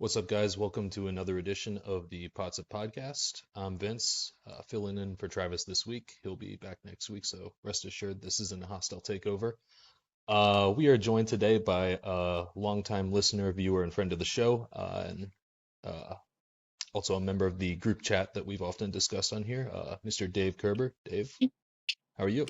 What's up, guys? Welcome to another edition of the Pots of Podcast. I'm Vince, filling in for Travis this week. He'll be back next week, so rest assured this isn't a hostile takeover. We are joined today by a longtime listener, viewer, and friend of the show, and uh, also a member of the group chat that we've often discussed on here, Mr. Dave Kerber. Dave, how are you?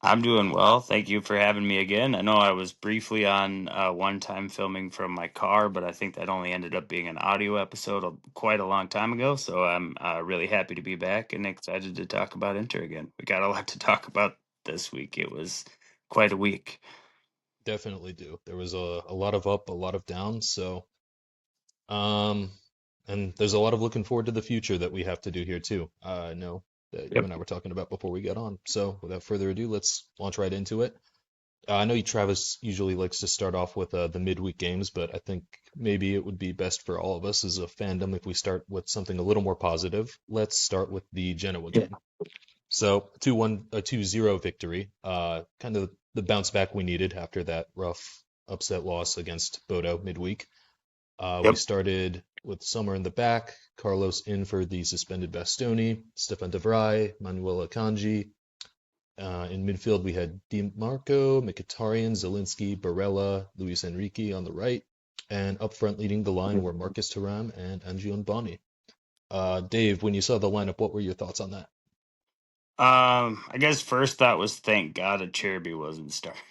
I'm doing well. Thank you for having me again. I know I was briefly on one time filming from my car, but I think that only ended up being an audio episode quite a long time ago. So I'm really happy to be back and excited to talk about Inter again. We got a lot to talk about this week. It was quite a week. Definitely do. There was a lot of up, a lot of down, so. Um, and there's a lot of looking forward to the future that we have to do here too. I know that you Yep. and I were talking about before we got on. So without further ado, let's launch right into it. I know Travis usually likes to start off with the midweek games, but I think maybe it would be best for all of us as a fandom if we start with something a little more positive. Let's start with the Genoa Yeah. game. So 2-1, a 2-0 victory. Kind of the bounce back we needed after that rough upset loss against Bodo midweek. We Yep. started with Sommer in the back, Carlos in for the suspended Bastoni, Stefan de Vrij, Manuel Akanji. In midfield, we had DiMarco, Mkhitaryan, Zielinski, Barella, Luis Enrique on the right. And up front leading the line were Marcus Thuram and Angion Boni. Dave, when you saw the lineup, what were your thoughts on that? I guess first thought was thank God a Cherby wasn't starting.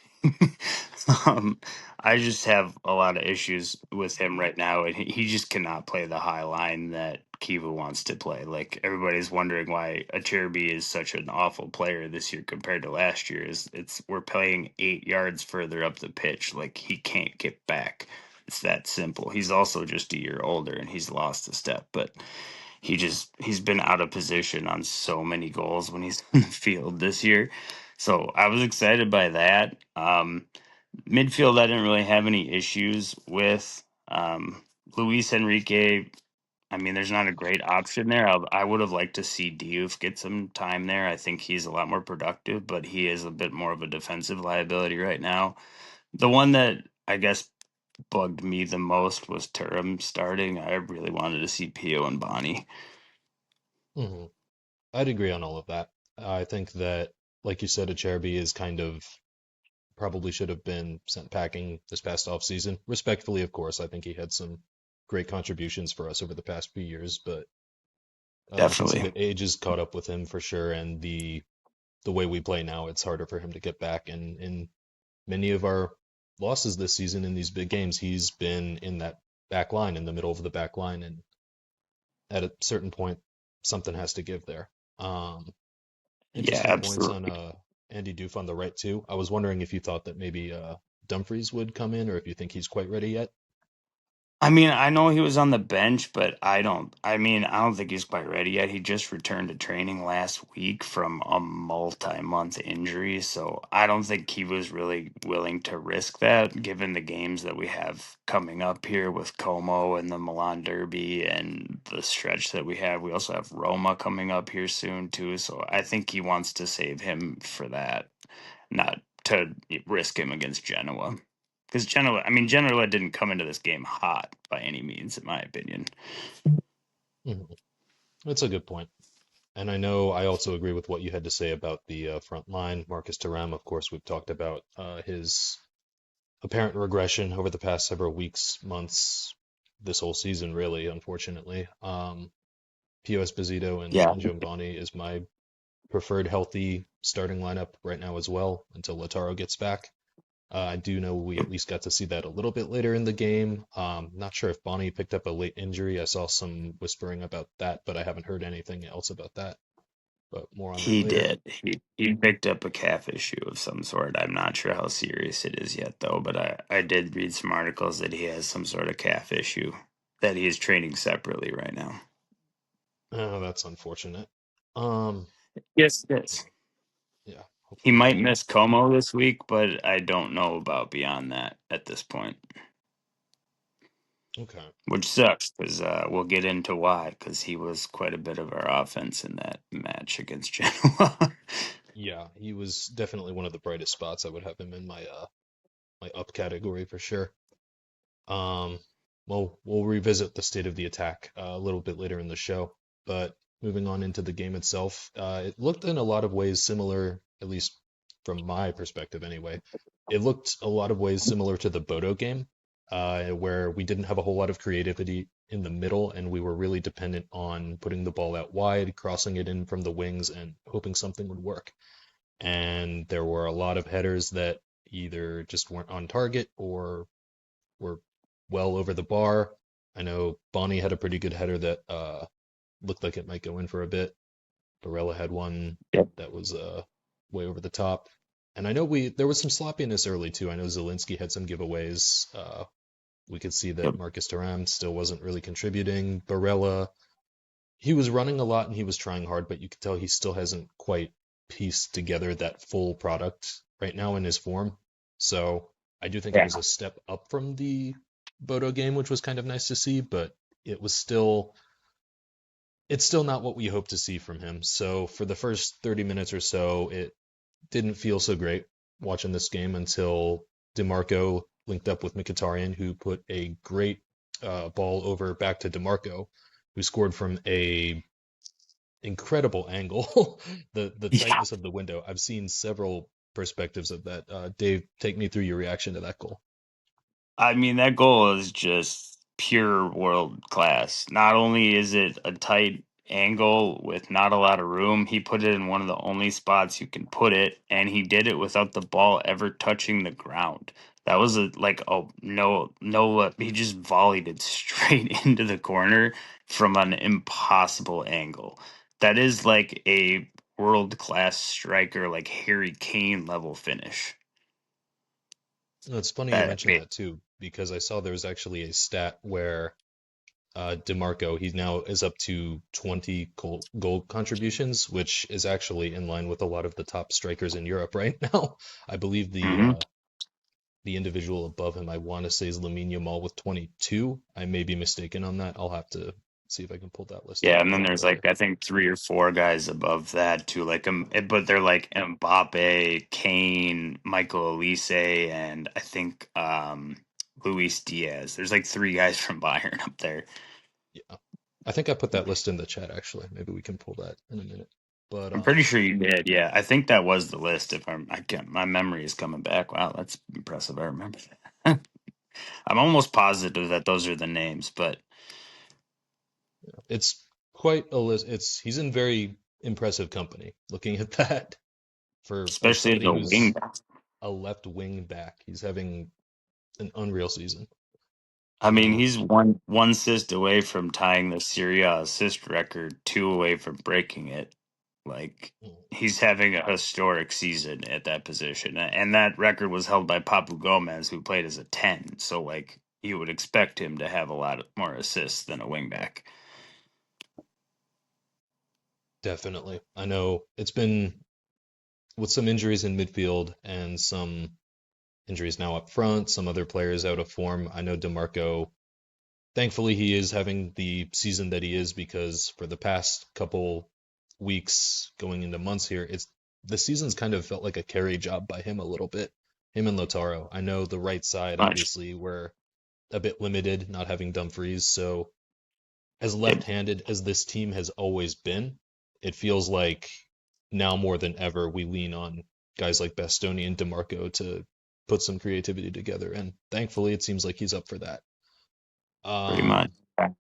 um, I just have a lot of issues with him right now, and he just cannot play the high line that Kiva wants to play. Like everybody's wondering why a Cherby is such an awful player this year compared to last year. Is it's we're playing 8 yards further up the pitch, like he can't get back. It's that simple. He's also just a year older, and he's lost a step, but he's been out of position on so many goals when he's in the field this year. So I was excited by that. Midfield, I didn't really have any issues with. Luis Enrique, I mean, there's not a great option there. I would have liked to see Diouf get some time there. I think he's a lot more productive, but he is a bit more of a defensive liability right now. The one that I guess bugged me the most was Turam starting. I really wanted to see Pio and Bonnie. Hmm. I'd agree on all of that. I think that, like you said, Acerbi is kind of probably should have been sent packing this past off season. Respectfully, of course, I think he had some great contributions for us over the past few years, but I can see Definitely. that age has caught up with him for sure, and the way we play now, it's harder for him to get back. And in many of our losses this season in these big games, he's been in that back line, in the middle of the back line, and at a certain point, something has to give there. Um, Yeah, Interesting points on absolutely. Andy Doof on the right too. I was wondering if you thought that maybe Dumfries would come in, or if you think he's quite ready yet. I mean, I know he was on the bench, but I don't think he's quite ready yet. He just returned to training last week from a multi-month injury, so I don't think he was really willing to risk that given the games that we have coming up here with Como and the Milan Derby and the stretch that we have. We also have Roma coming up here soon too, so I think he wants to save him for that, not to risk him against Genoa. Because Genoa didn't come into this game hot by any means, in my opinion. Mhm. That's a good point. And I know I also agree with what you had to say about the front line. Marcus Thuram, of course, we've talked about his apparent regression over the past several weeks, months, this whole season, really, unfortunately. Pio Esposito and Yeah, Njombani is my preferred healthy starting lineup right now as well until Lautaro gets back. I do know we at least got to see that a little bit later in the game. Not sure if Bonnie picked up a late injury. I saw some whispering about that, but I haven't heard anything else about that. But more on that he later. did. He picked up a calf issue of some sort. I'm not sure how serious it is yet, though. But I did read some articles that he has some sort of calf issue that he is training separately right now. Oh, that's unfortunate. Um, Yes, yes. yeah, He hopefully might he. miss Como this week, but I don't know about beyond that at this point, Okay. which sucks because we'll get into why. Because he was quite a bit of our offense in that match against Genoa. Yeah, he was definitely one of the brightest spots. I would have him in my my up category for sure. Um, well, we'll revisit the state of the attack a little bit later in the show. But moving on into the game itself, it looked in a lot of ways similar, at least from my perspective anyway. It looked a lot of ways similar to the Bodo game, where we didn't have a whole lot of creativity in the middle, and we were really dependent on putting the ball out wide, crossing it in from the wings, and hoping something would work. And there were a lot of headers that either just weren't on target or were well over the bar. I know Bonnie had a pretty good header that looked like it might go in for a bit. Barella had one Yep. that was way over the top. And I know there was some sloppiness early too. I know Zelensky had some giveaways. We could see that Yep. Marcus Thuram still wasn't really contributing. Barella, he was running a lot and he was trying hard, but you could tell he still hasn't quite pieced together that full product right now in his form. So I do think it Yeah. was a step up from the Bodo game, which was kind of nice to see, but it was still it's still not what we hope to see from him. So for the first 30 minutes or so, it didn't feel so great watching this game until DiMarco linked up with Mkhitaryan, who put a great ball over back to DiMarco, who scored from a incredible angle. The Yeah. tightness of the window. I've seen several perspectives of that. Dave, take me through your reaction to that goal. I mean, that goal is just pure world class. Not only is it a tight angle with not a lot of room, he put it in one of the only spots you can put it, and he did it without the ball ever touching the ground. That was a like oh no he just volleyed it straight into the corner from an impossible angle. That is like a world class striker like Harry Kane level finish. It's funny you That mentioned that too, because I saw there was actually a stat where DiMarco, he now is up to 20 goal contributions, which is actually in line with a lot of the top strikers in Europe right now. I believe Mhm. the individual above him, I want to say, is Lamine Yamal with 22. I may be mistaken on that. I'll have to see if I can pull that list up Yeah, and then real there's quickly. like I think three or four guys above that too, like but they're like Mbappe, Kane, Michael Elise, and I think Luis Diaz. There's like three guys from Bayern up there. Yeah, I think I put that list in the chat actually. Maybe we can pull that in a minute. But I'm pretty sure you did. Yeah, I think that was the list. If I can't, my memory is coming back. Wow, that's impressive. I remember that. I'm almost positive that those are the names, but it's quite a list. He's in very impressive company. Looking at that for especially as somebody a wing who's back. a left wing back, he's having an unreal season. I mean, Um, he's one assist away from tying the Serie A assist record, two away from breaking it. Like he's having a historic season at that position, and that record was held by Papu Gomez, who played as a 10. So, like, you would expect him to have a lot more assists than a wingback. Definitely. I know it's been with some injuries in midfield and some injuries now up front, some other players out of form. I know DeMarco, thankfully, he is having the season that he is because for the past couple weeks going into months here, it's the season's kind of felt like a carry job by him a little bit. Him and Lautaro. I know the right side, Much. obviously, we're a bit limited, not having Dumfries. So, as Yep. left-handed as this team has always been, it feels like now more than ever we lean on guys like Bastoni and DeMarco to put some creativity together, and thankfully it seems like he's up for that. Pretty much. Um,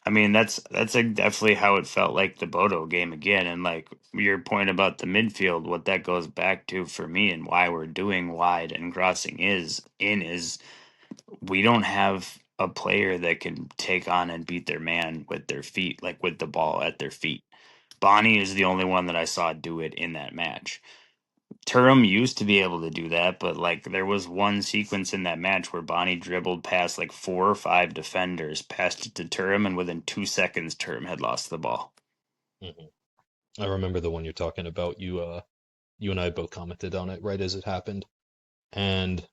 I mean, that's like definitely how it felt like the Bodo game again, and like your point about the midfield, what that goes back to for me, and why we're doing wide and crossing is we don't have a player that can take on and beat their man with their feet, like with the ball at their feet. Bonnie is the only one that I saw do it in that match. Turum used to be able to do that, but like there was one sequence in that match where Bonnie dribbled past like four or five defenders, passed it to Turum, and within 2 seconds, Turum had lost the ball. mhm. I remember the one you're talking about. You and I both commented on it right as it happened, and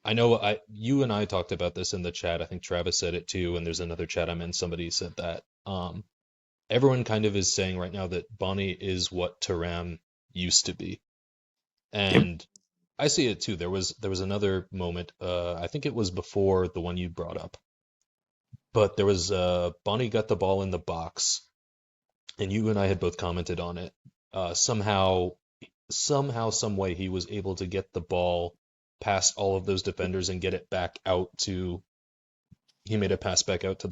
I know you and I talked about this in the chat. I think Travis said it too, and there's another chat I'm in. Somebody said that. Everyone kind of is saying right now that Bonnie is what Taram used to be. Yep. And I see it too. There was another moment, I think it was before the one you brought up, But there was Bonnie got the ball in the box, and you and I had both commented on it. Somehow, some way, he was able to get the ball past all of those defenders and get it back out to. He made a pass back out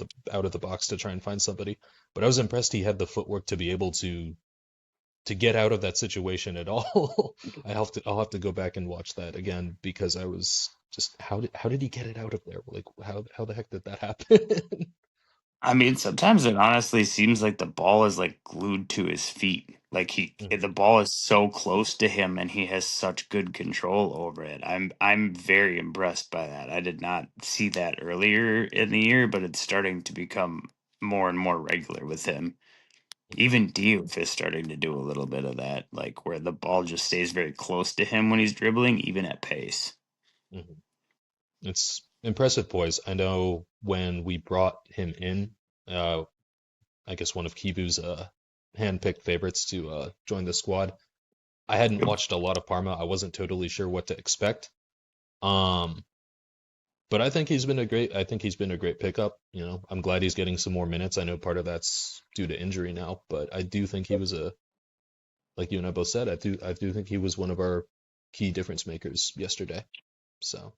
of the box to try and find somebody. But I was impressed he had the footwork to be able to get out of that situation at all. I'll have to go back and watch that again because I was just how did he get it out of there? Like how the heck did that happen? I mean, sometimes it honestly seems like the ball is like glued to his feet. Like the Mhm, ball is so close to him and he has such good control over it. I'm very impressed by that. I did not see that earlier in the year, but it's starting to become more and more regular with him. mhm, Even Diouf is starting to do a little bit of that, like where the ball just stays very close to him when he's dribbling, even at pace. mhm. It's impressive poise. I know when we brought him in, uh, I guess one of Kivu's handpicked favorites to join the squad. I hadn't watched a lot of Parma. I wasn't totally sure what to expect. Um, but I think he's been a great pickup. You know, I'm glad he's getting some more minutes. I know part of that's due to injury now, but I do think he was like you and I both said, I do think he was one of our key difference makers yesterday. So,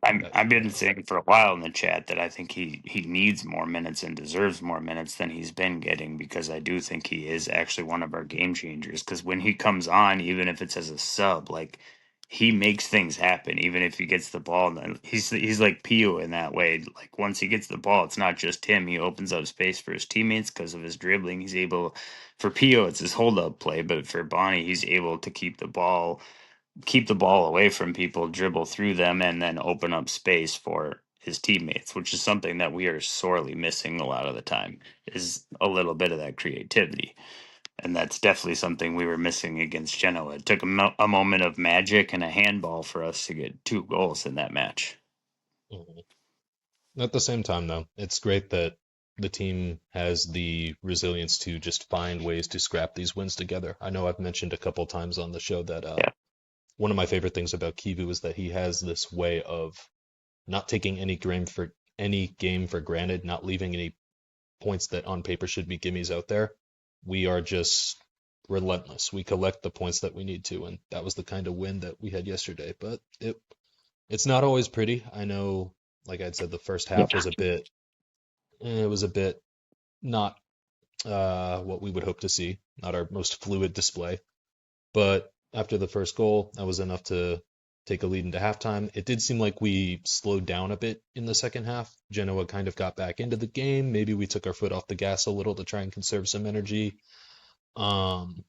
I've you been know, saying for a while in the chat that I think he needs more minutes and deserves more minutes than he's been getting because I do think he is actually one of our game changers. Because when he comes on, even if it's as a sub, like he makes things happen. Even if he gets the ball, and he's like Pio in that way. Like once he gets the ball, it's not just him. He opens up space for his teammates because of his dribbling. He's able for Pio, it's his hold up play, but for Bonnie, he's able to keep the ball away from people, dribble through them, and then open up space for his teammates, which is something that we are sorely missing a lot of the time, is a little bit of that creativity. And that's definitely something we were missing against Genoa. It took a moment of magic and a handball for us to get 2 goals in that match. mhm. At the same time, though, it's great that the team has the resilience to just find ways to scrap these wins together. I know I've mentioned a couple times on the show that Yeah. one of my favorite things about Kivu is that he has this way of not taking any game for granted, not leaving any points that on paper should be gimmies out there. We are just relentless. We collect the points that we need to, and that was the kind of win that we had yesterday. But it's not always pretty. I know, like I'd said, the first Yeah. half was it was a bit not what we would hope to see, not our most fluid display. But after the first goal, that was enough to take a lead into halftime. It did seem like we slowed down a bit in the second half. Genoa kind of got back into the game. Maybe we took our foot off the gas a little to try and conserve some energy. Um,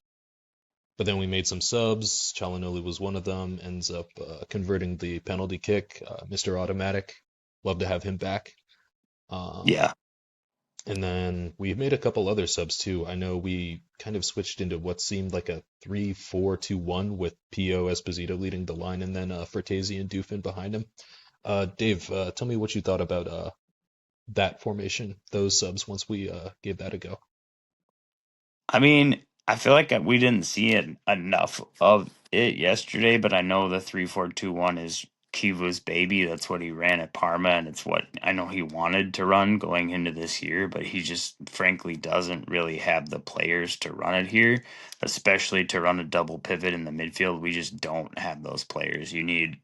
but then we made some subs. Çalhanoğlu was one of them, ends up converting the penalty kick. Mr. Automatic, love to have him back. Um, Yeah. And then we made a couple other subs too. I know we kind of switched into what seemed like a 3-4-2-1 with Pio Esposito leading the line and then Fertesi and Dufin behind him. Dave, tell me what you thought about that formation, those subs once we gave that a go. I mean, I feel like we didn't see it enough of it yesterday, but I know the 3-4-2-1 is Kiva's baby. That's what he ran at Parma, and it's what I know he wanted to run going into this year, but he just frankly doesn't really have the players to run it here, especially to run a double pivot in the midfield. We just don't have those players. You need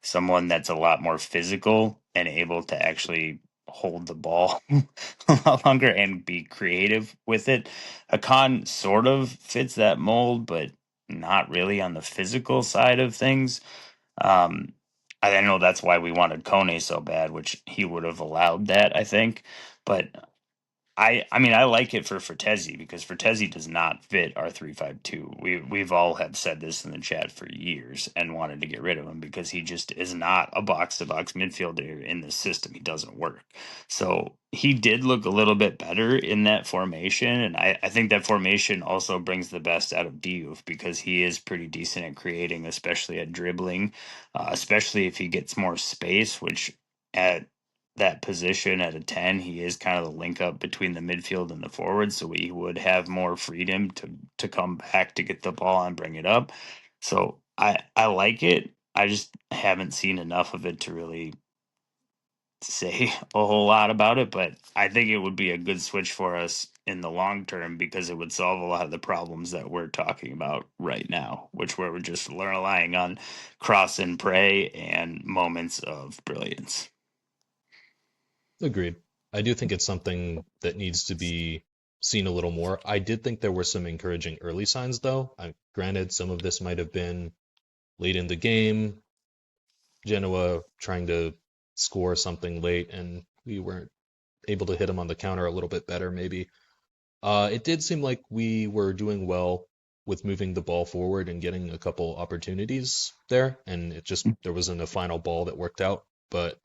someone that's a lot more physical and able to actually hold the ball a lot longer and be creative with it. Hakan sort of fits that mold, but not really on the physical side of things. Um, I know that's why we wanted Kone so bad, which he would have allowed that, I think. But I mean I like it for Fertezi because Fertezi does not fit our 3-5-2. We've all have said this in the chat for years and wanted to get rid of him because he just is not a box to box midfielder in this system. He doesn't work. So he did look a little bit better in that formation, and I think that formation also brings the best out of Diouf because he is pretty decent at creating, especially at dribbling, especially if he gets more space, which at that position at a 10, he is kind of the link up between the midfield and the forward, so he would have more freedom to come back to get the ball and bring it up. So I like it. I just haven't seen enough of it to really say a whole lot about it, but I think it would be a good switch for us in the long term because it would solve a lot of the problems that we're talking about right now, which where we're just relying on cross and pray and moments of brilliance. Agreed. I do think it's something that needs to be seen a little more. I did think there were some encouraging early signs, though. Granted, some of this might have been late in the game, Genoa trying to score something late, and we weren't able to hit them on the counter a little bit better, maybe. It did seem like we were doing well with moving the ball forward and getting a couple opportunities there, and there wasn't a final ball that worked out. But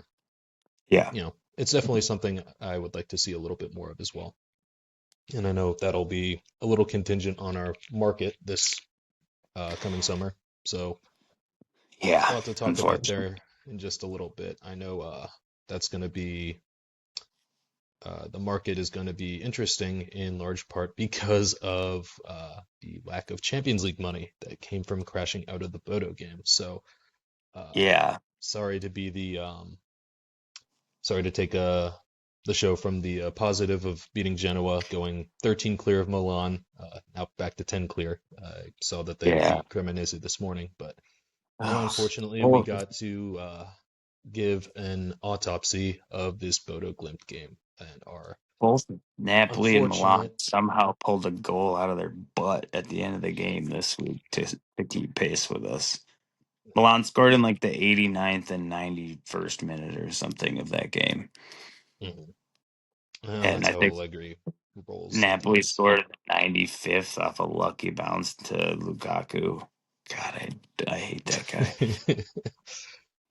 Yeah. it's definitely something I would like to see a little bit more of as well. And I know that'll be a little contingent on our market this coming summer. So Yeah. we'll have to talk about Unfortunately. there in just a little bit. I know that's going to be the market is going to be interesting in large part because of the lack of Champions League money that came from crashing out of the Bodo game. So uh, Yeah. sorry to be sorry to take the show from the positive of beating Genoa, going 13 clear of Milan, now back to 10 clear. I saw that they Yeah. beat Cremonese this morning, but Oh, unfortunately, we well, got to give an autopsy of this Bodo Glimt game and our both Napoli and Milan unfortunate. somehow pulled a goal out of their butt at the end of the game this week to keep pace with us. Milan scored in like the 89th and 91st minute or something of that game. Mhm. Well, And that's I how think Allegri rolls Napoli sometimes. scored in the 95th off a lucky bounce to Lukaku. God, I hate that guy.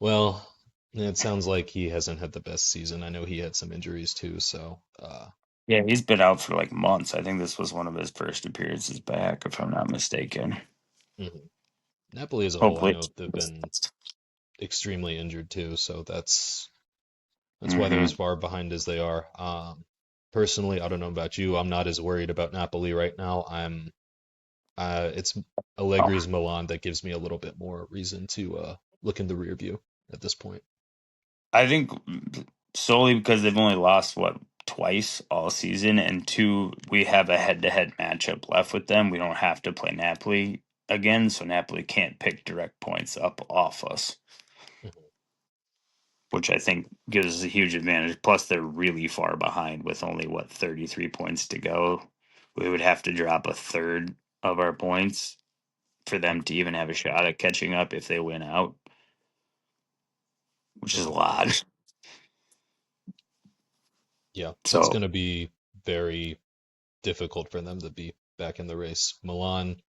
Well, it sounds like he hasn't had the best season. I know he had some injuries too, so Yeah, he's been out for like months. I think this was one of his first appearances back, if I'm not mistaken. mhm. Napoli as a whole, I Hopefully. know they've been extremely injured too, so that's why they're Hmm. as far behind as they are. Personally, I don't know about you. I'm not as worried about Napoli right now. It's Allegri's Milan that gives me a little bit more reason to look in the rear view at this point. I think solely because they've only lost what twice all season, and two, we have a head-to-head matchup left with them. We don't have to play Napoli again, so Napoli can't pick direct points up off us, Mhm. which I think gives us a huge advantage. Plus, they're really far behind with only what 33 points to go. We would have to drop a third of our points for them to even have a shot at catching up if they win out, which is a Mhm. lot. Yeah, it's So, going to be very difficult for them to be back in the race. Milan,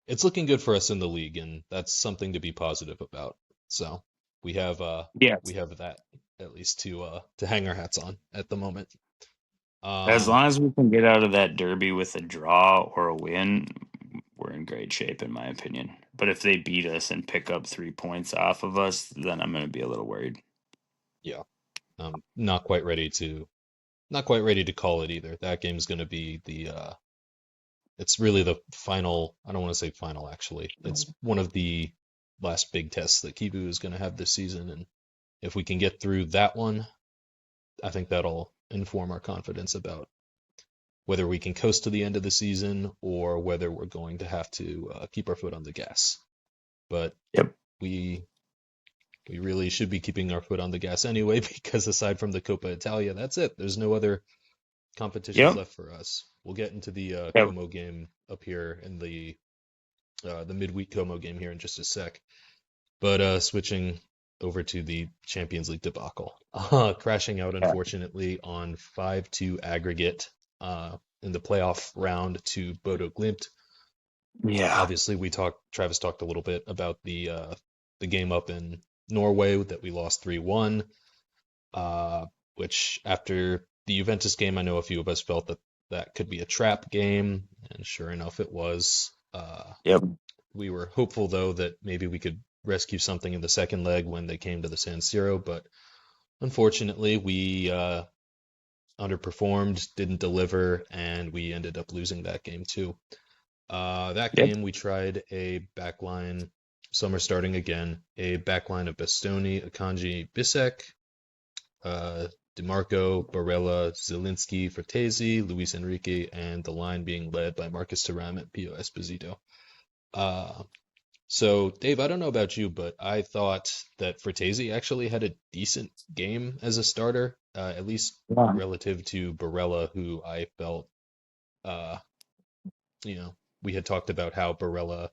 it's looking good for us in the league, and that's something to be positive about. So we have uh yeah, we have that at least to hang our hats on at the moment. as Um, long as we can get out of that derby with a draw or a win, we're in great shape, in my opinion. But if they beat us and pick up 3 points off of us, then I'm going to be a little worried. yeah, not quite ready to not quite ready to call it either. That game's going to be it's really the final. I don't want to say final actually. It's one of the last big tests that Kibu is going to have this season, and if we can get through that one, I think that'll inform our confidence about whether we can coast to the end of the season or whether we're going to have to keep our foot on the gas. But Yep. we we really should be keeping our foot on the gas anyway, because aside from the Coppa Italia, that's it. There's no other competitions Yep. left for us. We'll get into the Yep. Como game up here in the midweek Como game here in just a sec. But switching over to the Champions League debacle, crashing out Yeah. unfortunately on 5-2 aggregate in the playoff round to Bodo Glimt. Yeah. Obviously, Travis talked a little bit about the game up in Norway that we lost 3-1, which after the Juventus game, I know a few of us felt that that could be a trap game, and sure enough, it was. Yep. We were hopeful though that maybe we could rescue something in the second leg when they came to the San Siro, but unfortunately, we underperformed, didn't deliver, and we ended up losing that game too. That Yep. game, we tried a backline. Some are starting again. A backline of Bastoni, Akanji, Bisek. DiMarco, Barella, Zielinski, Frattesi, Luis Enrique, and the line being led by Marcus Thuram and Pio Esposito. Uh, so, Dave, I don't know about you, but I thought that Frattesi actually had a decent game as a starter, at least Yeah. relative to Barella, who I felt, uh, you know, we had talked about how Barella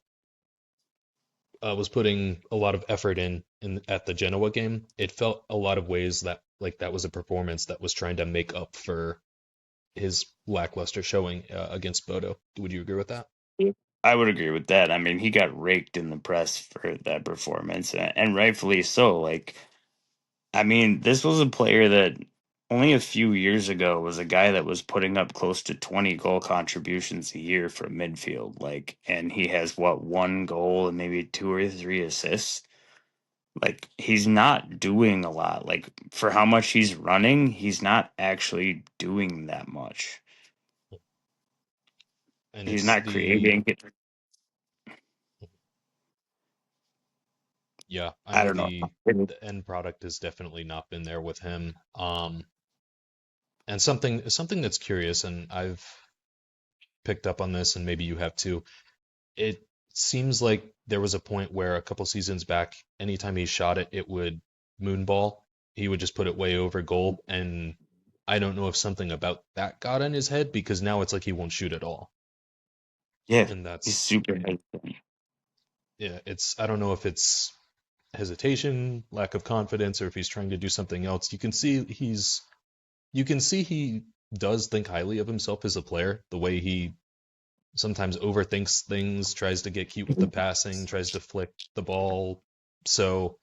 was putting a lot of effort in at the Genoa game. It felt a lot of ways that like that was a performance that was trying to make up for his lackluster showing against Bodo. Would you agree with that? I would agree with that. I mean, he got raked in the press for that performance, and rightfully so. Like, I mean, this was a player that only a few years ago was a guy that was putting up close to 20 goal contributions a year from midfield. Like, and he has what, one goal and maybe two or three assists. Like, he's not doing a lot. Like, for how much he's running, he's not actually doing that much. And He's it's not the creating it. yeah, I I know don't know. the end product has definitely not been there with him. And something that's curious, and I've picked up on this, and maybe you have too. It seems like there was a point where a couple seasons back, anytime he shot it, it would moonball. He would just put it way over goal, and I don't know if something about that got in his head because now it's like he won't shoot at all. Yeah, And he's that's super hesitant. yeah, it's I don't know if it's hesitation, lack of confidence, or if he's trying to do something else. You can see he does think highly of himself as a player, the way he sometimes overthinks things, tries to get cute with the passing, tries to flick the ball. So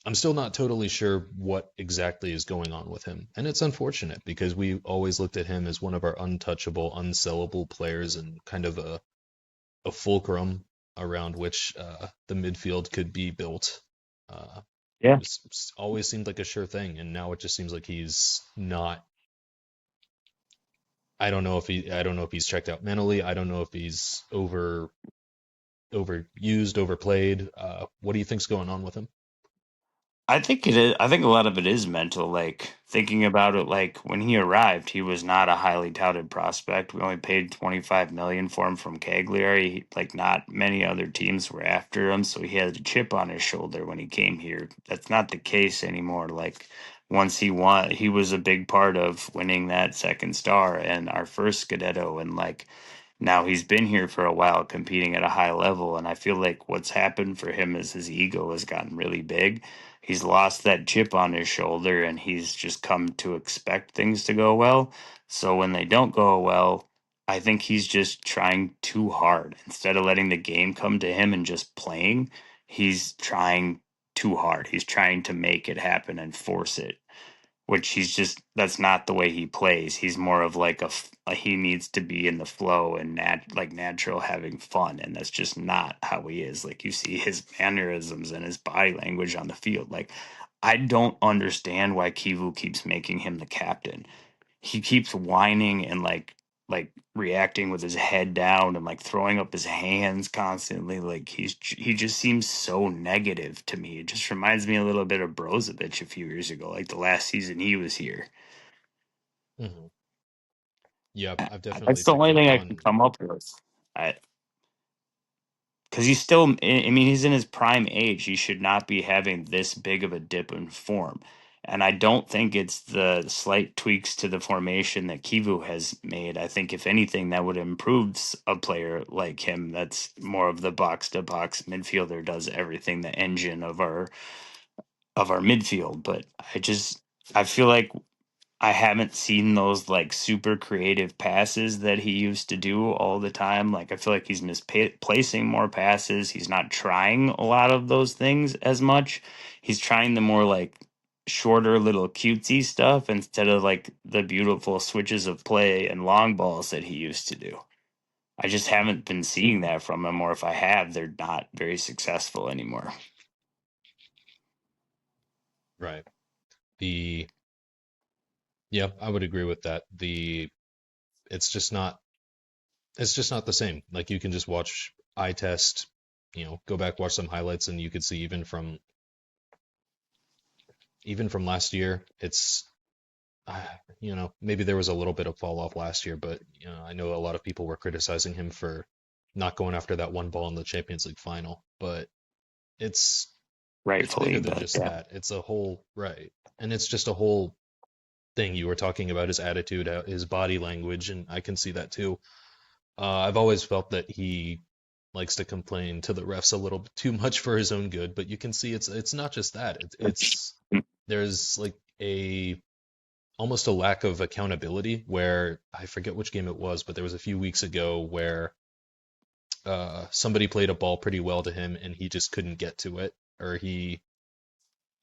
I'm still not totally sure what exactly is going on with him. And it's unfortunate because we always looked at him as one of our untouchable, unsellable players and kind of a fulcrum around which the midfield could be built. Uh, Yeah. always seemed like a sure thing, and now it just seems like he's not. I don't know if he's checked out mentally. I don't know if he's overused, overplayed. What do you think's going on with him? I think it is. I think a lot of it is mental. Like thinking about it, like when he arrived, he was not a highly touted prospect. We only paid 25 million for him from Cagliari. Like not many other teams were after him, so he had a chip on his shoulder when he came here. That's not the case anymore. Like once he won, he was a big part of winning that second star and our first Scudetto, and like now he's been here for a while competing at a high level, and I feel like what's happened for him is his ego has gotten really big. He's lost that chip on his shoulder and he's just come to expect things to go well. So when they don't go well, I think he's just trying too hard. Instead of letting the game come to him and just playing, he's trying too hard. He's trying to make it happen and force it, which he's just that's not the way he plays. He's more of like he needs to be in the flow and like natural having fun, and that's just not how he is. Like you see his mannerisms and his body language on the field. Like I don't understand why Kivu keeps making him the captain. He keeps whining and like reacting with his head down and like throwing up his hands constantly. Like he just seems so negative to me. It just reminds me a little bit of Brozovic a few years ago, like the last season he was here. Hmm. Yeah, I've definitely That's the picked only up thing I can on. come up with. I Because he's still, I mean, he's in his prime age. He should not be having this big of a dip in form. And I don't think it's the slight tweaks to the formation that Kivu has made. I think, if anything, that would improve a player like him that's more of the box to box midfielder, does everything, the engine of our midfield. But I feel like I haven't seen those like super creative passes that he used to do all the time. Like I feel like he's misplacing more passes. He's not trying a lot of those things as much. He's trying the more like shorter little cutesy stuff instead of like the beautiful switches of play and long balls that he used to do. I just haven't been seeing that from him, or if I have, they're not very successful anymore. Right. The Yeah, I would agree with that. It's just not it's just not the same. Like you can just watch eye test, go back watch some highlights and you could see even from even from last year, it's uh, maybe there was a little bit of fall off last year, but I know a lot of people were criticizing him for not going after that one ball in the Champions League final, but it's it's rightfully, bigger than but just yeah. that. It's a whole right, and it's just a whole thing. You were talking about his attitude, his body language, and I can see that too. I've always felt that he likes to complain to the refs a little bit too much for his own good, but you can see it's not just that. It's there's like a almost a lack of accountability where I forget which game it was, but there was a few weeks ago where somebody played a ball pretty well to him and he just couldn't get to it, or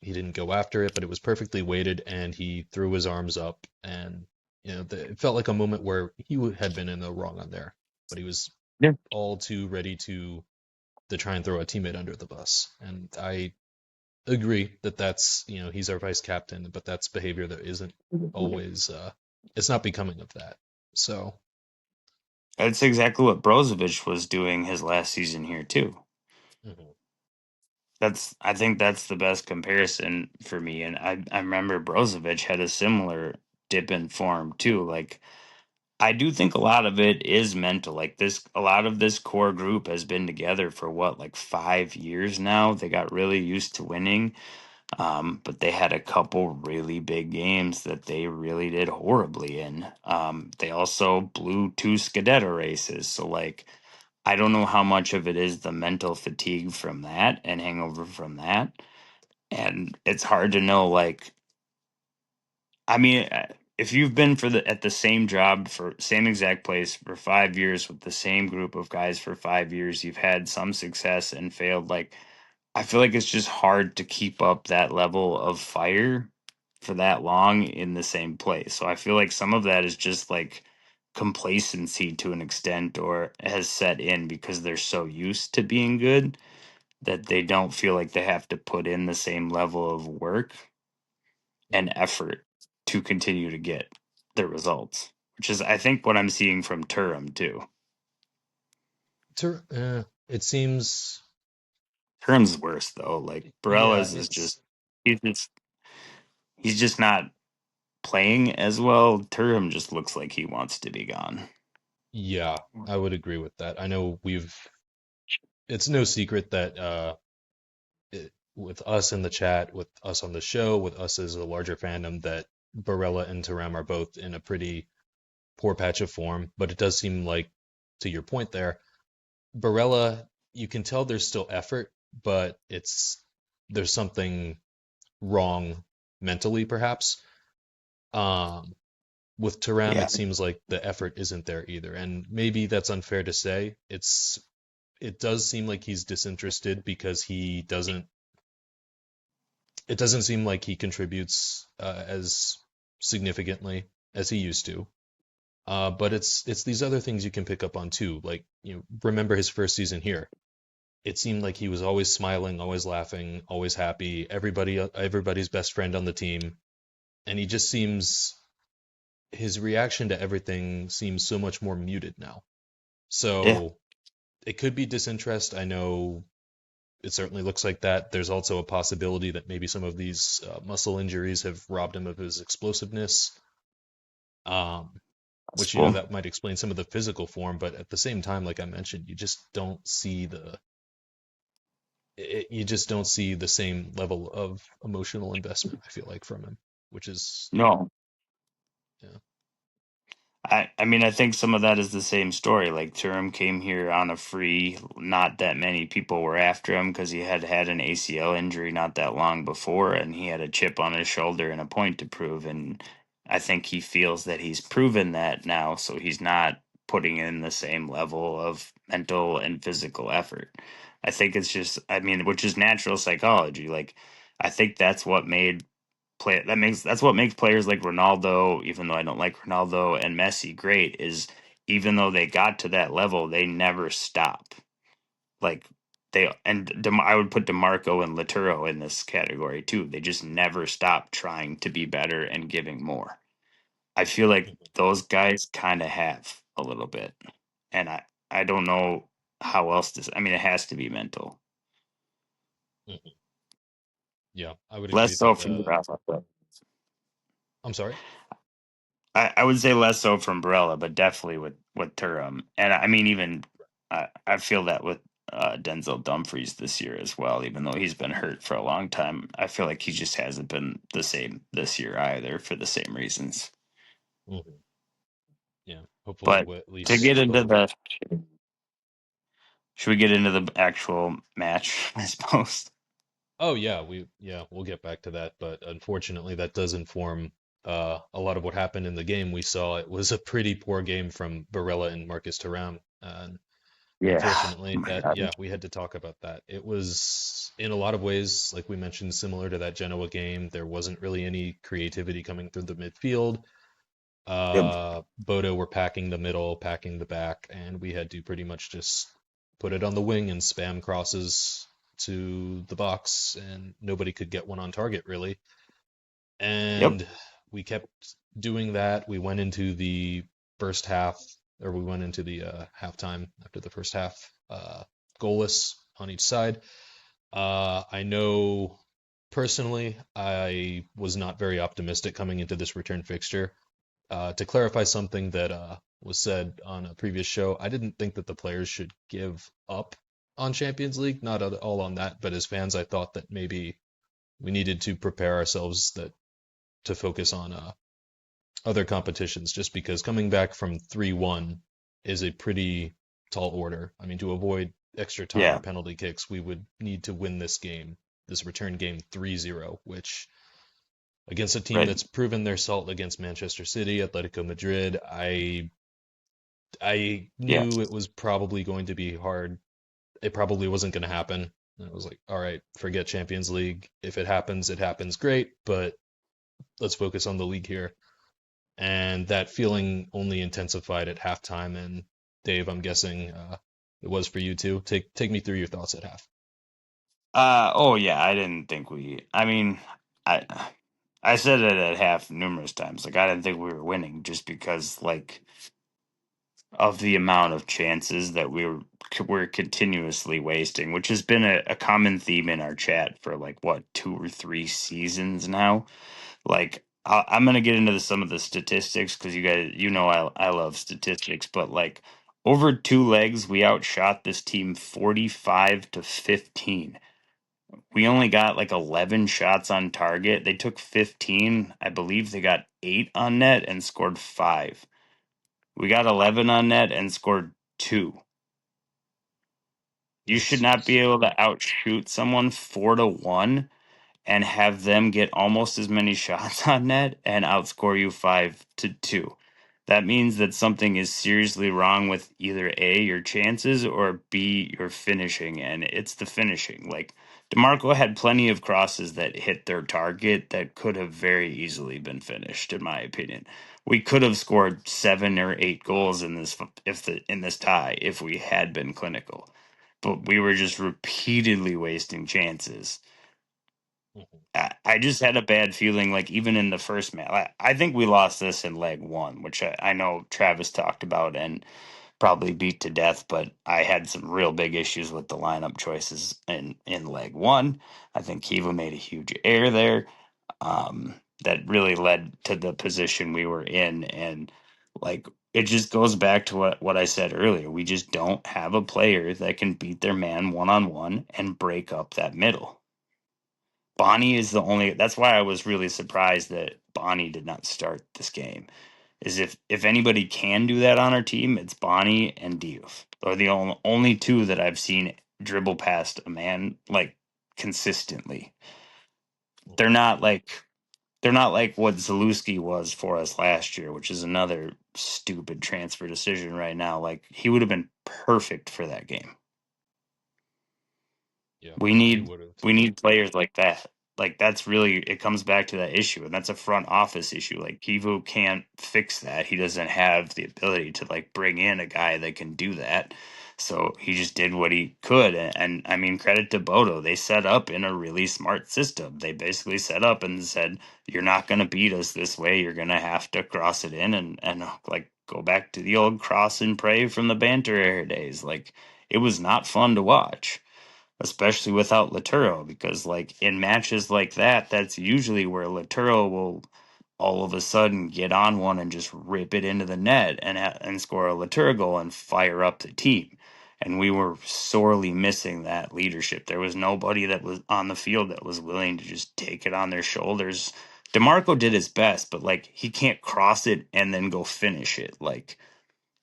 he didn't go after it, but it was perfectly weighted and he threw his arms up, and it felt like a moment where he had been in the wrong on there, but he was Yeah. all too ready to try and throw a teammate under the bus. And I agree that that's, he's our vice captain, but that's behavior that isn't always it's not becoming of that. So, That's exactly what Brozovic was doing his last season here too. mhm. I think that's the best comparison for me. And I remember Brozovic had a similar dip in form too. Like I do think a lot of it is mental. Like this, a lot of this core group has been together for what, like 5 years now. They got really used to winning, but they had a couple really big games that they really did horribly in. They also blew two Scudetto races. So, like, I don't know how much of it is the mental fatigue from that and hangover from that. And it's hard to know, like, I mean, if you've been for the at the same job for same exact place for 5 years with the same group of guys for 5 years, you've had some success and failed. Like, I feel like it's just hard to keep up that level of fire for that long in the same place. So I feel like some of that is just like complacency to an extent, or has set in because they're so used to being good that they don't feel like they have to put in the same level of work and effort to continue to get the results, which is, I think, what I'm seeing from Turum too. It seems, Turum's worse though. Like yeah, Barella's is just he's just he's just not playing as well. Turum just looks like he wants to be gone. yeah, I would agree with that. I know it's no secret that with us in the chat, with us on the show, with us as a larger fandom, that Barella and Taram are both in a pretty poor patch of form. But it does seem like, to your point there, Barella, you can tell there's still effort, but there's something wrong mentally, perhaps. Um, with Taram, Yeah, it seems like the effort isn't there either, and maybe that's unfair to say. It does seem like he's disinterested because he doesn't it doesn't seem like he contributes as significantly as he used to. But it's these other things you can pick up on too. Like, remember his first season here. It seemed like he was always smiling, always laughing, always happy. Everybody's best friend on the team, and he just seems his reaction to everything seems so much more muted now. yeah, So it could be disinterest. I know it certainly looks like that. There's also a possibility that maybe some of these muscle injuries have robbed him of his explosiveness, um, which possible. that might explain some of the physical form. But at the same time, like I mentioned, you just don't see you just don't see the same level of emotional investment. I feel like from him, which is No, yeah, I mean, I think some of that is the same story. Like Turum came here on a free. Not that many people were after him because he had had an ACL injury not that long before, and he had a chip on his shoulder and a point to prove. And I think he feels that he's proven that now, so he's not putting in the same level of mental and physical effort. I think it's just, I mean, which is natural psychology. Like, I think that's what makes players like Ronaldo, even though I don't like Ronaldo and Messi, great. Is even though they got to that level, they never stop. Like I would put DiMarco and Laturo in this category too. They just never stop trying to be better and giving more. I feel like those guys kind of have a little bit, and I don't know how else to. I mean, it has to be mental. Mhm. Yeah, I would agree Less so that from Barella, but I'm sorry. I would say less so from Barella, but definitely with Turam. And I mean, even I feel that with Denzel Dumfries this year as well. Even though he's been hurt for a long time, I feel like he just hasn't been the same this year either for the same reasons. Mhm. Yeah, hopefully But we'll at to least get into both. the, should we get into the actual match? I suppose. Oh yeah, we'll get back to that, but unfortunately that does inform a lot of what happened in the game. We saw it was a pretty poor game from Barella and Marcus Thuram, and Yeah. Oh unfortunately my that God. yeah, we had to talk about that. It was in a lot of ways, like we mentioned, similar to that Genoa game. There wasn't really any creativity coming through the midfield. Yep. Bodo were packing the middle, packing the back, and we had to pretty much just put it on the wing and spam crosses to the box, and nobody could get one on target really. Yep. And we kept doing that. We went into the first half, or we went into the halftime after the first half, goalless on each side. I know personally, I was not very optimistic coming into this return fixture. To clarify something that was said on a previous show, I didn't think that the players should give up on Champions League. Not all on that, but as fans, I thought that maybe we needed to prepare ourselves that to focus on other competitions. Just because coming back from 3-1 is a pretty tall order. I mean, to avoid extra time or Yeah. penalty kicks, we would need to win this game, this return game 3-0, which against a team Right. that's proven their salt against Manchester City, Atletico Madrid, I Yeah. knew it was probably going to be hard. It probably wasn't going to happen. And I was like, all right, forget Champions League. If it happens, it happens. Great, but let's focus on the league here. And that feeling only intensified at halftime. And Dave, I'm guessing it was for you too. Take me through your thoughts at half. Oh yeah, I didn't think we. I mean, I I said it at half numerous times. Like I didn't think we were winning just because like of the amount of chances that we're continuously wasting, which has been a common theme in our chat for like what 2 or 3 seasons now. Like I'm gonna get into some of the statistics because you guys, I love statistics, but like over 2 legs, we outshot this team 45-15. We only got like 11 shots on target. They took 15. I believe they got 8 on net and scored 5. We got 11 on net and scored 2. You should It's not be just able to outshoot someone 4-1 and have them get almost as many shots on net and outscore you 5-2. That means that something is seriously wrong with either A, your chances, or B, your finishing. And it's the finishing. Like, DiMarco had plenty of crosses that hit their target that could have very easily been finished, in my opinion. We could have scored 7 or 8 goals in this in this tie if we had been clinical. But we were just repeatedly wasting chances. mhm, I just had a bad feeling, like even in the first match. I think we lost this in leg one, which I know Travis talked about and probably beat to death. But I had some real big issues with the lineup choices in leg one. I think Kiva made a huge error there that really led to the position we were in, and like it just goes back to what I said earlier. We just don't have a player that can beat their man one on one and break up that middle. Bonnie is the only. That's why I was really surprised that Bonnie did not start this game. Is if anybody can do that on our team, it's Bonnie and Diouf. Are the only two that I've seen dribble past a man like consistently. They're mhm. not like they're not like what Zalewski was for us last year, which is another stupid transfer decision right now. Like he would have been perfect for that game. Yeah, We he need would have. we need players like that. Like that's really it comes back to that issue, and that's a front office issue. Like Kivu can't fix that. He doesn't have the ability to like bring in a guy that can do that. So he just did what he could, and I mean credit to Bodo. They set up in a really smart system. They basically set up and said, "You're not going to beat us this way. You're going to have to cross it in and like go back to the old cross and pray from the banter era days." Like it was not fun to watch. especially without Laturo, because like in matches like that, that's usually where Laturo will all of a sudden get on one and just rip it into the net and score a Laturo goal and fire up the team. And we were sorely missing that leadership. There was nobody that was on the field that was willing to just take it on their shoulders. DiMarco did his best, but like he can't cross it and then go finish it. Like,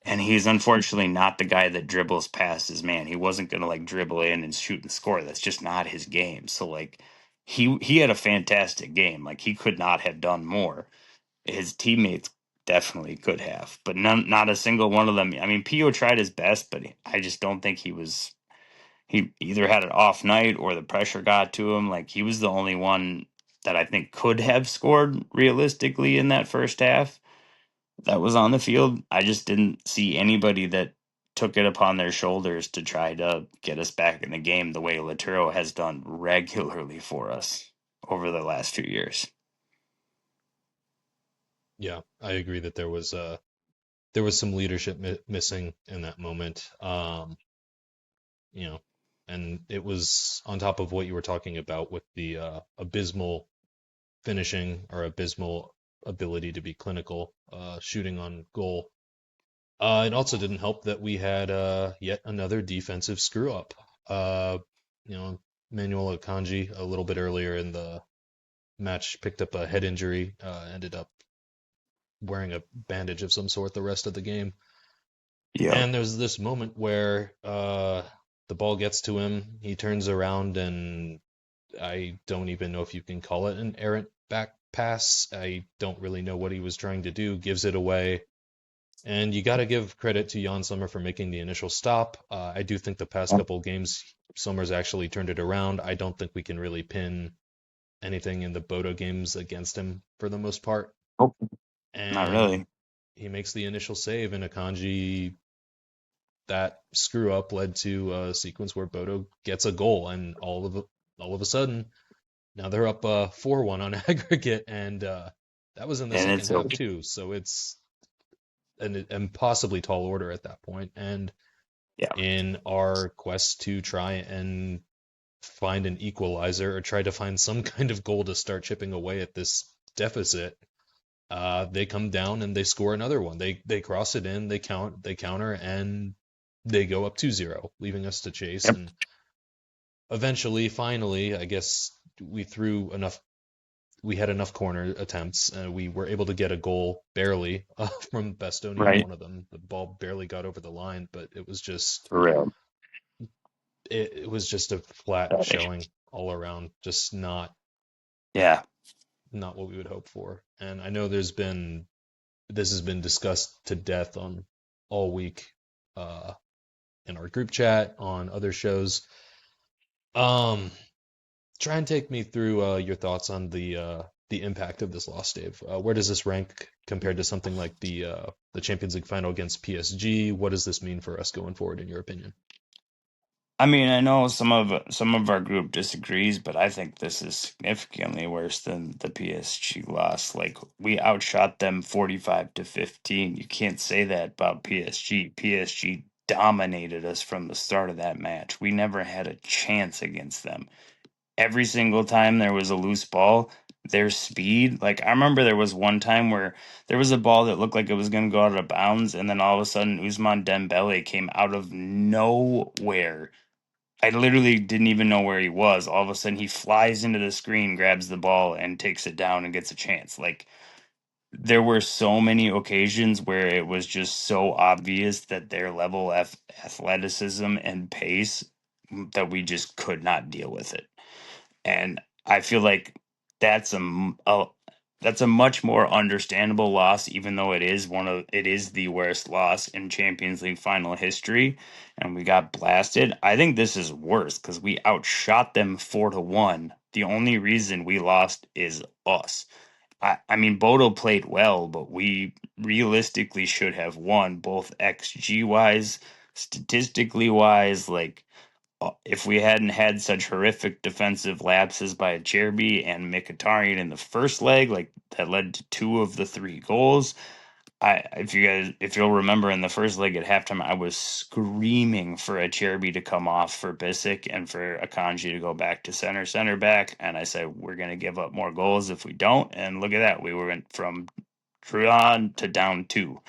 and he's unfortunately not the guy that dribbles past his man. He wasn't going to like dribble in and shoot and score. That's just not his game. So like he had a fantastic game. Like he could not have done more. His teammates definitely could have, but not a single one of them. I mean, Pio tried his best, but I just don't think he was. He either had an off night or the pressure got to him. Like he was the only one that I think could have scored realistically in that first half that was on the field. I just didn't see anybody that took it upon their shoulders to try to get us back in the game the way Laturo has done regularly for us over the last few years. Yeah, I agree that there was some leadership missing in that moment. You know, and it was on top of what you were talking about with the abysmal finishing or abysmal ability to be clinical, shooting on goal. It also didn't help that we had yet another defensive screw up. You know, Manuel Akanji a little bit earlier in the match picked up a head injury, ended up wearing a bandage of some sort the rest of the game. Yeah. And there's this moment where the ball gets to him, he turns around, and I don't even know if you can call it an errant back pass. I don't really know what he was trying to do, gives it away. And you got to give credit to Jan Sommer for making the initial stop. I do think the past couple games, Sommer's actually turned it around. I don't think we can really pin anything in the Bodo games against him for the most part. Nope, not And really. he makes the initial save, and Akanji, that screw up led to a sequence where Bodo gets a goal, and all of a sudden now they're up 4-1 on aggregate, and that was in the And second it's half too. So it's an impossibly tall order at that point. And yeah, in our quest to try and find an equalizer or try to find some kind of goal to start chipping away at this deficit, they come down and they score another one. They cross it in, they counter, and they go up 2-0, leaving us to chase. yep, And eventually, finally, I guess we had enough corner attempts, and we were able to get a goal barely from Bastoni on right, one of them. The ball barely got over the line, but for real. it was just a flat showing all around, just Yeah, not what we would hope for. And I know this has been discussed to death on all week, uh, in our group chat, on other shows. Um, Try and take me through your thoughts on the impact of this loss, Dave. Where does this rank compared to something like the Champions League final against PSG? What does this mean for us going forward, in your opinion? I mean, I know some of our group disagrees, but I think this is significantly worse than the PSG loss. Like we outshot them 45-15. You can't say that about PSG. PSG dominated us from the start of that match. We never had a chance against them. Every single time there was a loose ball, their speed, like I remember there was one time where there was a ball that looked like it was going to go out of bounds, and then all of a sudden Usman Dembele came out of nowhere. I literally didn't even know where he was. All of a sudden, he flies into the screen, grabs the ball, and takes it down and gets a chance. Like, there were so many occasions where it was just so obvious that their level of athleticism and pace that we just could not deal with it. And I feel like that's that's a much more understandable loss, even though it is the worst loss in Champions League final history, and we got blasted. I think this is worse because we outshot them 4-1. The only reason we lost is us. I mean, Bodo played well, but we realistically should have won both XG wise, statistically wise. Like, if we hadn't had such horrific defensive lapses by Cherby and Mkhitaryan in the first leg, like that led to two of the three goals, if you'll remember in the first leg at halftime, I was screaming for a Cherby to come off for Bissek and for Akanji to go back to center back, and I said we're gonna give up more goals if we don't. And look at that, we went from drawn to down two.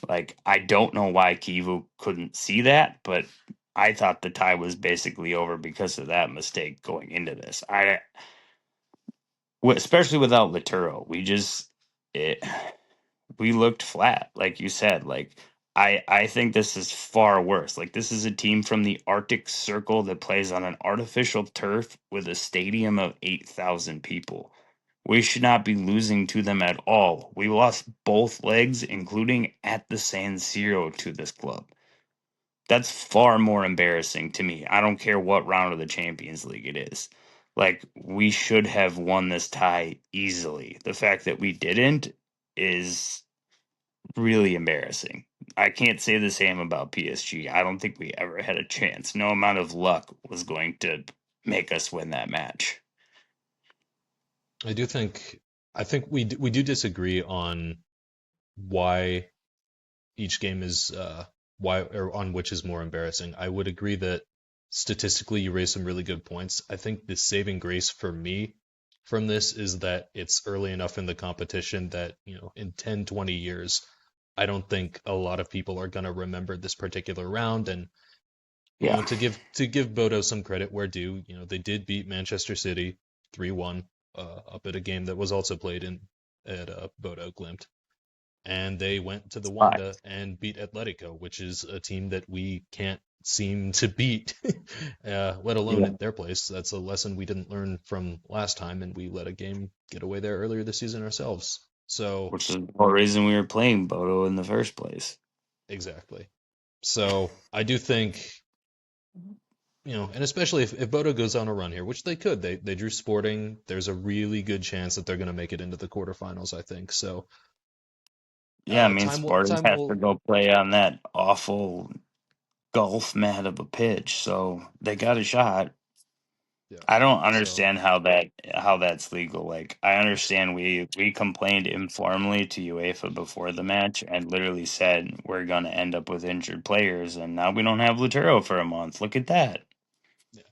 Like I don't know why Kivu couldn't see that, but I thought the tie was basically over because of that mistake going into this. Especially without Laturo, it we looked flat, like you said. Like I think this is far worse. Like this is a team from the Arctic Circle that plays on an artificial turf with a stadium of 8,000 people. We should not be losing to them at all. We lost both legs, including at the San Siro, to this club. That's far more embarrassing to me. I don't care what round of the Champions League it is. Like, we should have won this tie easily. The fact that we didn't is really embarrassing. I can't say the same about PSG. I don't think we ever had a chance. No amount of luck was going to make us win that match. I do think I think we do disagree on why each game is why or on which is more embarrassing. I would agree that statistically you raise some really good points. I think the saving grace for me from this is that it's early enough in the competition that, in 10, 20 years, I don't think a lot of people are going to remember this particular round. And, Yeah. to give Bodo some credit where due, they did beat Manchester City 3-1 up at a game that was also played in at Bodo Glimt, and they went to the Right. Wanda and beat Atletico, which is a team that we can't seem to beat, let alone Yeah. at their place. That's a lesson we didn't learn from last time, and we let a game get away there earlier this season ourselves. So, Which is the whole reason we were playing Bodo in the first place. exactly. So, I do think, and especially if Bodo goes on a run here, which they could, they drew Sporting. There's a really good chance that they're going to make it into the quarterfinals, I think. So, Yeah, I mean, time will Sporting time has to will go play on that awful golf mat of a pitch, so they got a shot. yeah. I don't So, understand how that's legal. Like, I understand we complained informally to UEFA before the match and literally said we're gonna end up with injured players, and now we don't have Lutero for a month. Look at that. yeah.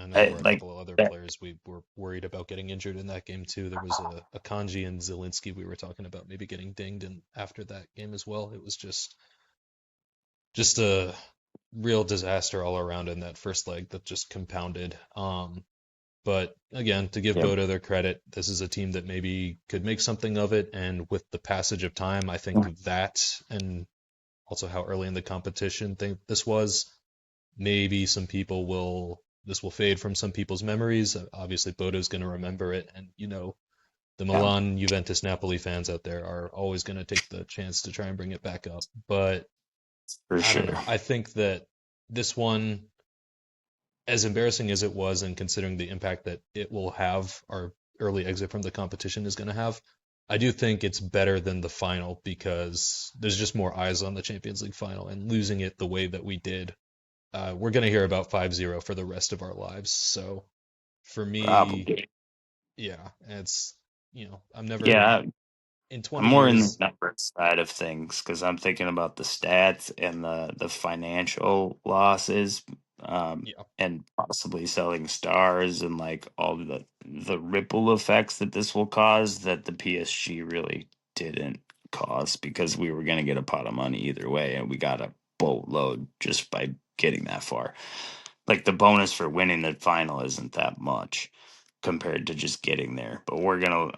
And there I, were a like couple of other that. players we were worried about getting injured in that game too. There was a Kanji and Zielinski we were talking about maybe getting dinged and after that game as well. It was just a real disaster all around in that first leg that just compounded. But again, to give Yep. Bodo their credit, this is a team that maybe could make something of it. And with the passage of time, I think that and also how early in the competition this was, maybe this will fade from some people's memories. Obviously, Bodo's going to remember it, and the Yeah, Milan, Juventus, Napoli fans out there are always going to take the chance to try and bring it back up. But for I don't sure. know. I think that this one, as embarrassing as it was, and considering the impact that it will have, our early exit from the competition is going to have, I do think it's better than the final because there's just more eyes on the Champions League final, and losing it the way that we did, we're going to hear about 5-0 for the rest of our lives. So for me, Probably. yeah, it's, I'm never Yeah, in I'm 20 more in the years. numbers side of things because I'm thinking about the stats and the financial losses, Yeah, and possibly selling stars and like all the ripple effects that this will cause that the PSG really didn't cause because we were going to get a pot of money either way and we got a boatload just by getting that far. Like the bonus for winning the final isn't that much compared to just getting there, but we're gonna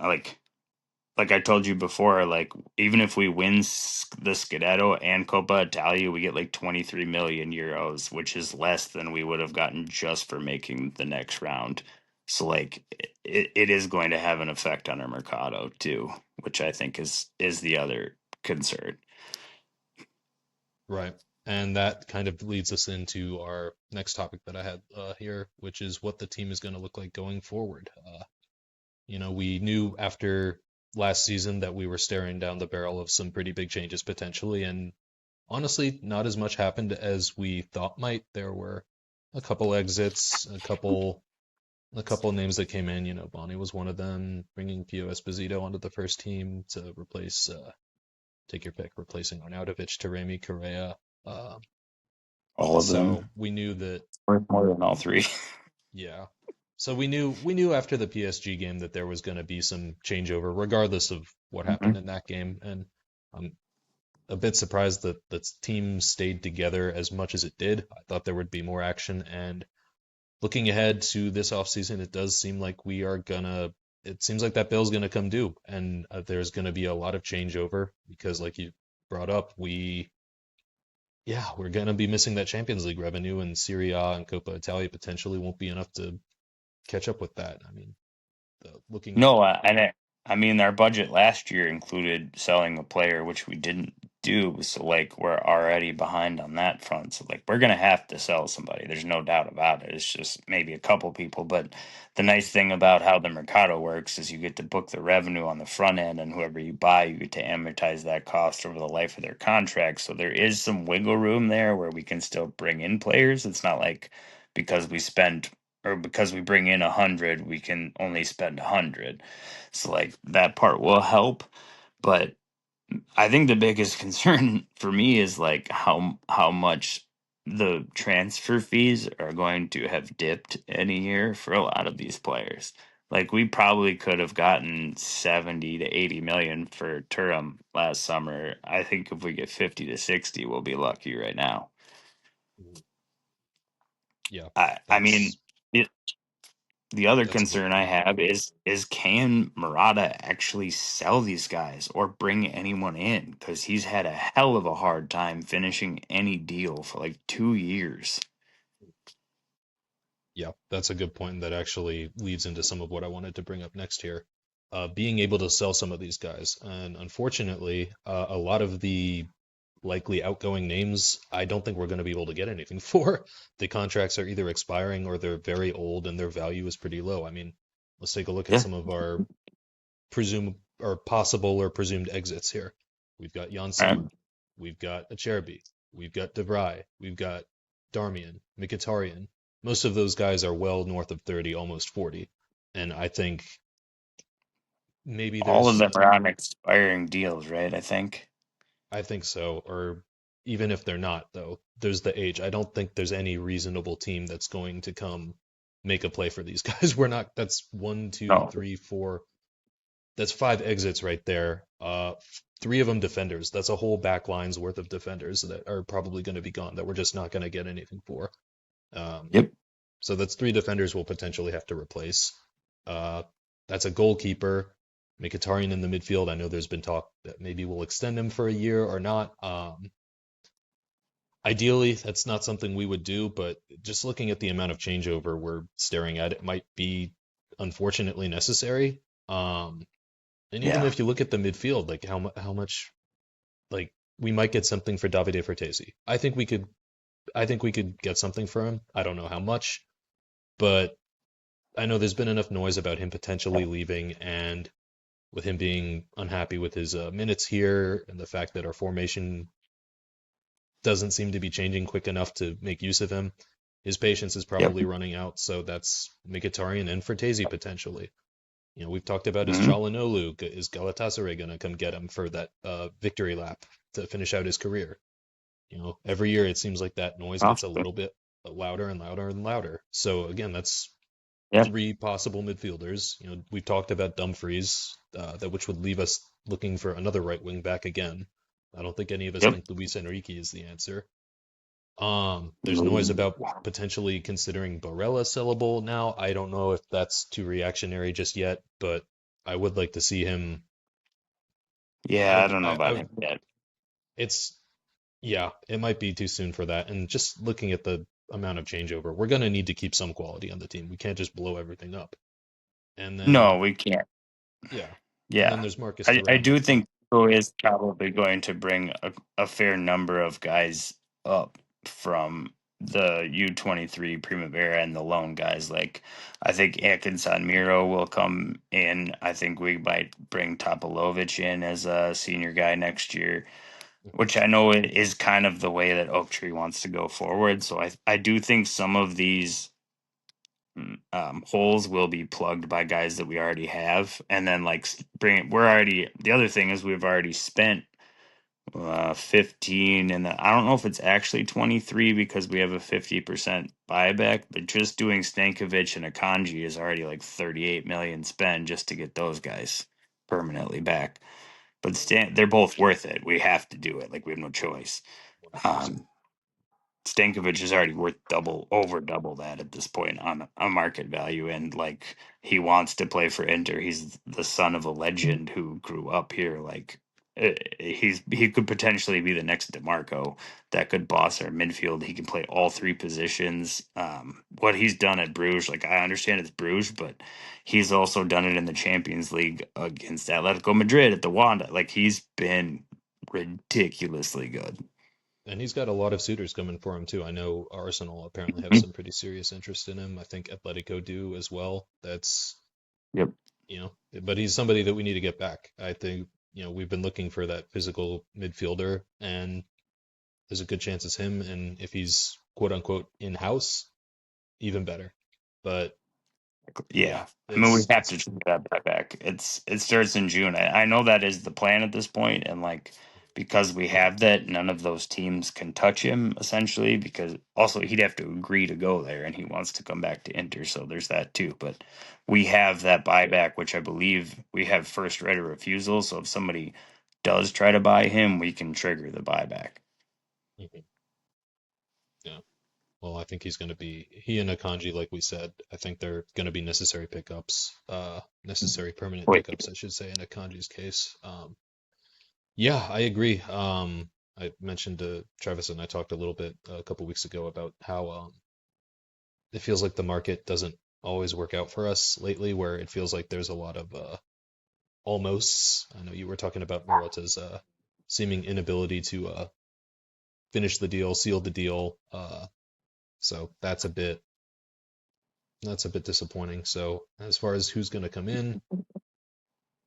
like I told you before, like even if we win the Scudetto and Coppa Italia, we get like 23 million euros, which is less than we would have gotten just for making the next round. So like it is going to have an effect on our Mercado too, which I think is the other concern. right. And that kind of leads us into our next topic that I had here, which is what the team is going to look like going forward. We knew after last season that we were staring down the barrel of some pretty big changes potentially, and honestly, not as much happened as we thought might. There were a couple exits, a couple names that came in. Bonnie was one of them, bringing Pio Esposito onto the first team to replace take your pick, replacing Arnautovic, Taremi, Correa. Uh, All of so them. we knew that, Worth more than all three. yeah. So we knew after the PSG game that there was going to be some changeover, regardless of what happened Mhm. in that game. And I'm a bit surprised that the team stayed together as much as it did. I thought there would be more action. And looking ahead to this offseason, it does seem like it seems like that bill's gonna come due, and there's gonna be a lot of changeover because, like you brought up, we're gonna be missing that Champions League revenue, and Serie A and Coppa Italia potentially won't be enough to catch up with that. I mean, looking at No, I mean our budget last year included selling a player, which we didn't do. So like we're already behind on that front. So like we're gonna have to sell somebody. There's no doubt about it. It's just maybe a couple people. But the nice thing about how the Mercado works is you get to book the revenue on the front end, and whoever you buy, you get to amortize that cost over the life of their contract. So there is some wiggle room there where we can still bring in players. It's not like because we spend or because we bring in 100 we can only spend 100, so like that part will help. But I think the biggest concern for me is like how much the transfer fees are going to have dipped in a year for a lot of these players. Like we probably could have gotten 70 to 80 million for Turam last summer. I think if we get 50 to 60 we'll be lucky right now. yeah, I mean, that's the other that's a good concern I point. have is can Murata actually sell these guys or bring anyone in? Because he's had a hell of a hard time finishing any deal for like 2 years. Yeah, that's a good point that actually leads into some of what I wanted to bring up next here. Being able to sell some of these guys, and unfortunately, a lot of the likely outgoing names, I don't think we're going to be able to get anything for. The contracts are either expiring or they're very old and their value is pretty low. I mean, let's take a look at Yeah. some of our presumed or possible or presumed exits here. We've got Jan Right. Sommer, we've got Acerbi, we've got De Vrij, we've got Darmian, Mkhitaryan. Most of those guys are well north of 30, almost 40. And I think maybe All of there's them are on expiring deals, right? I think. I think so. Or even if they're not, though, there's the age. I don't think there's any reasonable team that's going to come make a play for these guys. We're not, that's one, two, No. three, four. That's five exits right there. Three of them defenders. That's a whole back line's worth of defenders that are probably going to be gone that we're just not going to get anything for. Um, Yep. so that's three defenders we'll potentially have to replace. Uh, that's a goalkeeper. Mkhitaryan in the midfield. I know there's been talk that maybe we'll extend him for a year or not. Ideally, that's not something we would do, but just looking at the amount of changeover we're staring at, it might be unfortunately necessary. And even Yeah. if you look at the midfield, like how much like we might get something for Davide Fertesi. I think we could get something for him. I don't know how much, but I know there's been enough noise about him potentially leaving and with him being unhappy with his minutes here and the fact that our formation doesn't seem to be changing quick enough to make use of him. His patience is Yep. probably running out, so that's Mkhitaryan and Fertesi potentially. We've talked about his Hmm. Çalhanoğlu. Is Galatasaray going to come get him for that victory lap to finish out his career? Every year it seems like that noise gets a Possibly. little bit louder and louder and louder. So again, that's Yep. three possible midfielders. We've talked about Dumfries, that which would leave us looking for another right wing back again. I don't think any of us Yep. think Luis Enrique is the answer. There's noise about potentially considering Barella sellable now. I don't know if that's too reactionary just yet, but I would like to see him. I Yeah, I would, don't know I about would, him yet. it's, yeah, it might be too soon for that. And just looking at the amount of changeover, we're going to need to keep some quality on the team. We can't just blow everything up. And No, then, we can't. yeah, and then Yeah, there's Marcus I Thuram do up front. think Pico is probably going to bring a fair number of guys up from the U23 Primavera and the lone guys. Like, I think Hakan San Miro will come in. I think we might bring Topolovic in as a senior guy next year, Mhm. which I know it is kind of the way that Oak Tree wants to go forward. So I do think some of these holes will be plugged by guys that we already have, and then like bring it. We're already the other thing is we've already spent 15, and I don't know if it's actually 23 because we have a 50% buyback, but just doing Stankovic and Akanji is already like 38 million spend just to get those guys permanently back. But they're both worth it. We have to do it. Like we have no choice. 100%. Um, Stankovic is already worth over double that at this point on a market value, and like he wants to play for Inter. He's the son of a legend who grew up here. Like he could potentially be the next DiMarco that could boss our midfield. He can play all three positions. What he's done at Bruges, like I understand it's Bruges, but he's also done it in the Champions League against Atletico Madrid at the Wanda. Like he's been ridiculously good. And he's got a lot of suitors coming for him too. I know Arsenal apparently have some pretty serious interest in him. I think Atletico do as well. That's, Yep. but he's somebody that we need to get back. I think, we've been looking for that physical midfielder, and there's a good chance it's him. And if he's quote unquote in-house, even better. But yeah, Yeah, I mean we it's have to try that back. It starts in June. I know that is the plan at this point, and like because we have that, none of those teams can touch him essentially. Because also he'd have to agree to go there, and he wants to come back to Inter, so there's that too. But we have that buyback, which I believe we have first right of refusal. So if somebody does try to buy him, we can trigger the buyback. Mhm. Yeah. Well, I think he and Akanji, like we said, I think they're going to be necessary pickups, necessary permanent Wait, pickups, I should say, in Akanji's case. Yeah, I agree. I mentioned to Travis and I talked a little bit a couple weeks ago about how it feels like the market doesn't always work out for us lately, where it feels like there's a lot of almosts. I know you were talking about Marota's seeming inability to finish the deal, seal the deal. So that's a bit disappointing. So as far as who's going to come in,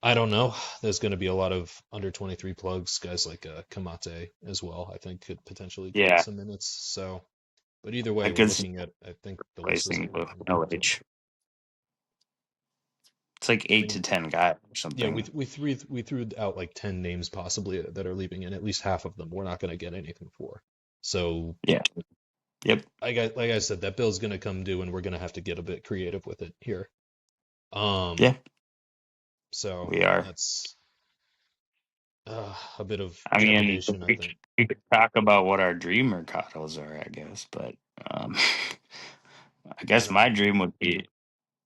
I don't know. There's going to be a lot of under 23 plugs, guys like Kamate as well. I think could potentially get yeah, some minutes. So, but either way, I we're could see looking at. I think the list is a replacing little with long. LH. It's like I 8 to mean, 10 guys or yeah, we something. we threw out like 10 names possibly that are leaving, and at least half of them we're not going to get anything for. So, Yeah. Yep. like I said, that bill's going to come due, and we're going to have to get a bit creative with it here. Um, Yeah, so we are. that's a bit of I mean, trepidation, I think. we could talk about what our dream mercados are, I guess, but um, I I guess don't my know. dream would be,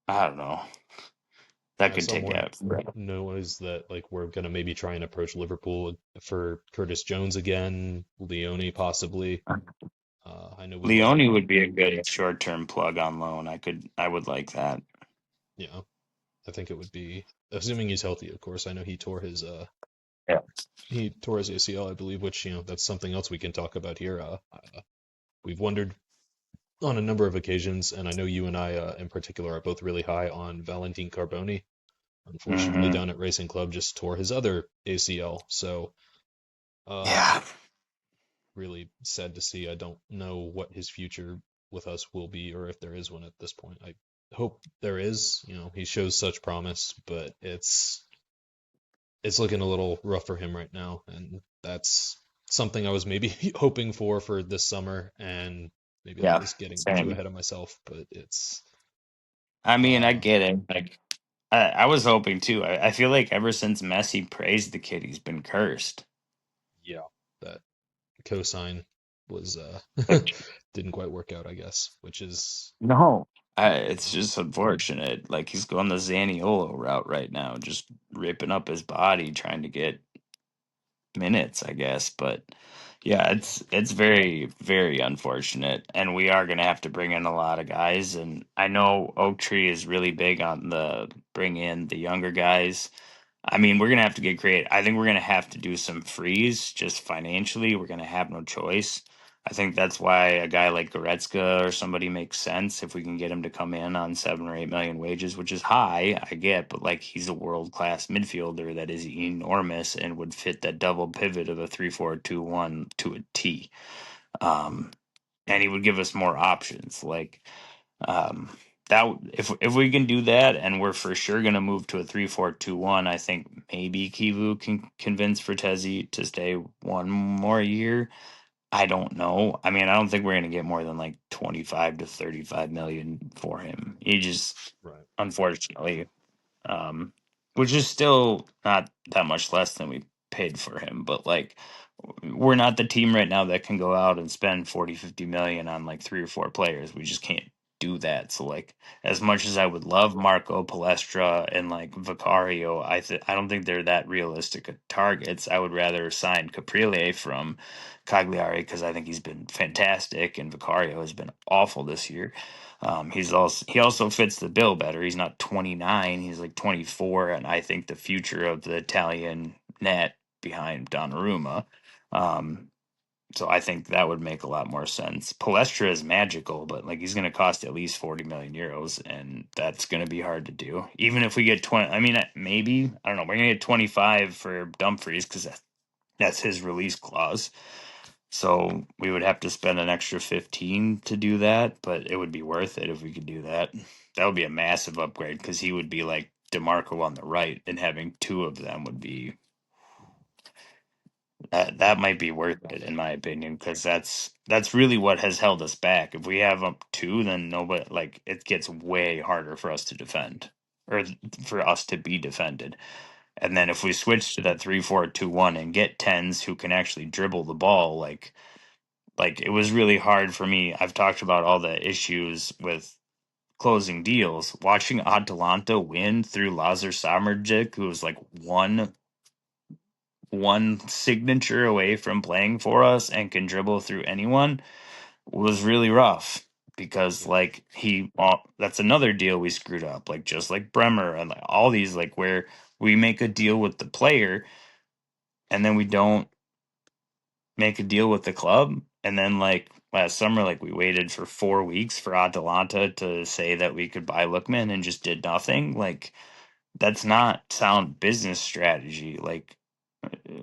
I don't know, that I could saw take more out. noise that like we're gonna maybe try and approach Liverpool for Curtis Jones again, Leone possibly. I know we wanted, Leone would be a good short-term plug on loan. I would like that. yeah, I think it would be assuming he's healthy, of course. I know Yeah. he tore his ACL, I believe, which that's something else we can talk about here. We've wondered on a number of occasions, and I know you and I in particular are both really high on Valentin Carboni. Unfortunately, Hmm. down at Racing Club, just tore his other ACL. So, Yeah. really sad to see. I don't know what his future with us will be, or if there is one at this point. I hope there is. He shows such promise, but it's looking a little rough for him right now, and that's something I was maybe hoping for this summer, and maybe that Yeah. was getting too Same. ahead of myself. But it's I mean, I uh get it. Like, I was hoping too. I feel like ever since Messi praised the kid, he's been cursed. yeah, that cosign was Like, didn't quite work out, I guess, which is no, you it's know just unfortunate. Like he's going the Zaniolo route right now, just ripping up his body, trying to get minutes, I guess. But yeah, yeah. it's very very unfortunate, and we are gonna have to bring in a lot of guys. And I know Oak Tree is really big on the bring in the younger guys. I mean, we're gonna have to get creative. I think we're gonna have to do some freeze just financially. We're gonna have no choice. I think that's why a guy like Goretzka or somebody makes sense if we can get him to come in on 7 or 8 million wages, which is high, I get, but like he's a world class midfielder that is enormous and would fit that double pivot of a 3-4-2-1 to a T. Um, and he would give us more options. Um, that if we can do that, and we're for sure going to move to a 3-4-2-1, I think maybe Kivu can convince Vertezi to stay one more year. I don't know. I mean, I don't think we're going to get more than like 25 to 35 million for him. He just, Right. unfortunately, which is still not that much less than we paid for him, but like we're not the team right now that can go out and spend 40, 50 million on like three or four players. We just can't do that. So like as much as I would love Marco Palestra and like Vicario, I don't think they're that realistic of targets. I would rather sign Caprile from Cagliari because I think he's been fantastic and Vicario has been awful this year. He also fits the bill better. He's not 29, he's like 24, and I think the future of the Italian net behind Donnarumma. Um, so I think that would make a lot more sense. Palestra is magical, but like he's going to cost at least 40 million euros, and that's going to be hard to do. Even if we get 20, I mean, maybe I don't know. We're going to get 25 for Dumfries because that's his release clause. So we would have to spend an extra 15 to do that, but it would be worth it if we could do that. That would be a massive upgrade because he would be like DiMarco on the right, and having two of them would be that might be worth it in my opinion because that's really what has held us back. If we have up two, then nobody like it gets way harder for us to defend or for us to be defended. And then if we switch to that 3-4-2-1 and get tens who can actually dribble the ball, like it was really hard for me. I've talked about all the issues with closing deals. Watching Atalanta win through Lazar Samardzic, who was like one signature away from playing for us and can dribble through anyone, was really rough because Yeah. like that's another deal we screwed up, like just like Bremer and like all these, like where we make a deal with the player and then we don't make a deal with the club. And then like last summer, like we waited for 4 weeks for Atalanta to say that we could buy Lookman and just did nothing. Like that's not sound business strategy. Like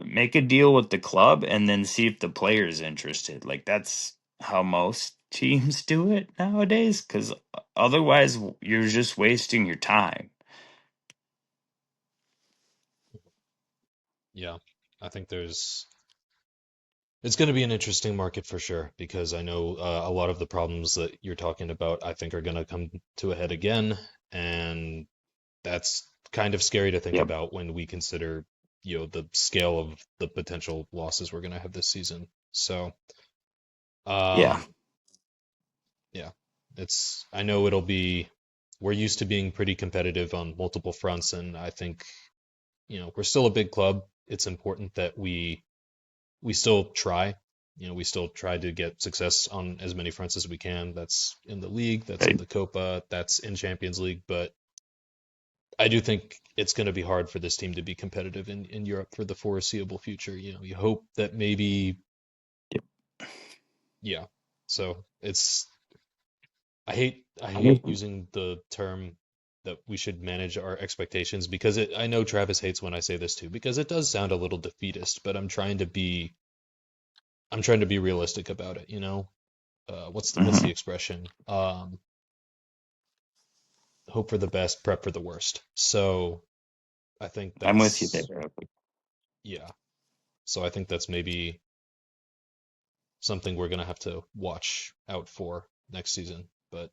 make a deal with the club and then see if the player is interested. Like that's how most teams do it nowadays. Because otherwise, you're just wasting your time. Yeah. I think it's going to be an interesting market for sure because I know a lot of the problems that you're talking about I think are going to come to a head again, and that's kind of scary to think Yep. about when we consider, the scale of the potential losses we're going to have this season. So, Yeah. um, yeah, I know we're used to being pretty competitive on multiple fronts, and I think, we're still a big club. It's important that we still try. We still try to get success on as many fronts as we can. That's in the league, that's in Right. the Copa, that's in Champions League. But I do think it's going to be hard for this team to be competitive in Europe for the foreseeable future. You hope that maybe, Yep. yeah. So I hate using the term that we should manage our expectations because I know Travis hates when I say this too because it does sound a little defeatist, but I'm trying to be realistic about it, what's the Hmm. expression? Hope for the best, prep for the worst. So I think I'm with you that's there. yeah. So I think that's maybe something we're gonna have to watch out for next season. But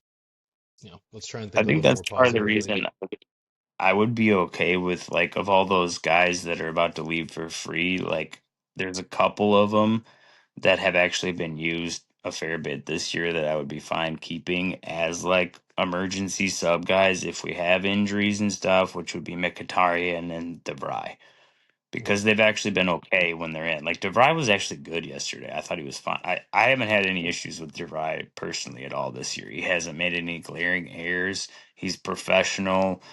let's try and I think a think little that's more part of the positively. reason I would be okay with like of all those guys that are about to leave for free, like there's a couple of them that have actually been used a fair bit this year that I would be fine keeping as like emergency sub guys if we have injuries and stuff, which would be Mkhitaryan and DeVry because Right. they've actually been okay when they're in. Like DeVry was actually good yesterday. I thought he was fine. I haven't had any issues with DeVry personally at all this year. He hasn't made any glaring errors. He's professional.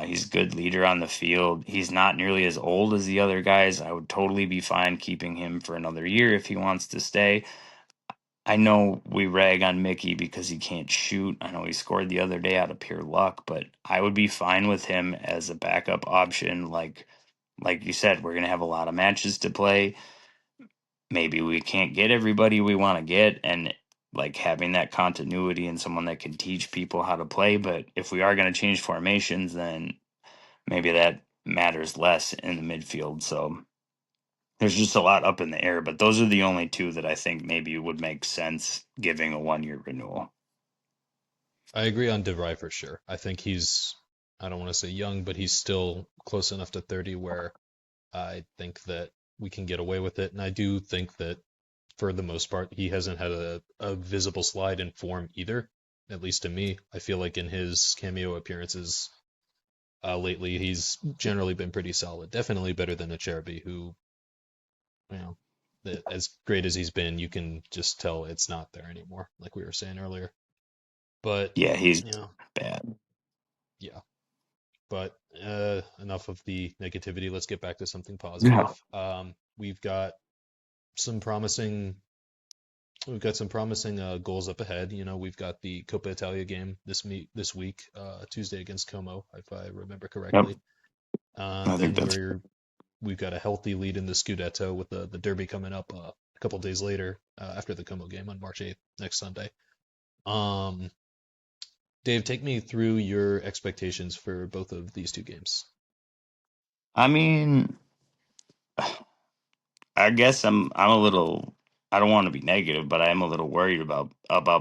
He's a good leader on the field. He's not nearly as old as the other guys. I would totally be fine keeping him for another year if he wants to stay. I know we rag on Mickey because he can't shoot. I know he scored the other day out of pure luck, but I would be fine with him as a backup option. Like you said, we're gonna have a lot of matches to play. Maybe we can't get everybody we want to get, and like having that continuity and someone that can teach people how to play. But if we are going to change formations, then maybe that matters less in the midfield. So there's just a lot up in the air. But those are the only two that I think maybe would make sense giving a 1 year renewal. I agree on DeVry for sure. I think he's, I don't want to say young, but he's still close enough to 30 where I think that we can get away with it. And I do think that for the most part, he hasn't had a visible slide in form either, at least to me. I feel like in his cameo appearances lately, he's generally been pretty solid. Definitely better than Acerbi, who, you know, as great as he's been, you can just tell it's not there anymore, like we were saying earlier. But, Yeah, he's you know, bad. yeah. But enough of the negativity. Let's get back to something Yeah. positive. We've got some promising goals up ahead. You know, we've got the Coppa Italia game this week, Tuesday against Como, if I remember Yep. correctly. I think Then that's we've got a healthy lead in the Scudetto with the Derby coming up a couple days later after the Como game on March 8th, next Sunday. Um, Dave, take me through your expectations for both of these two games. I mean, I guess I'm a little, I don't want to be negative, but I am a little worried about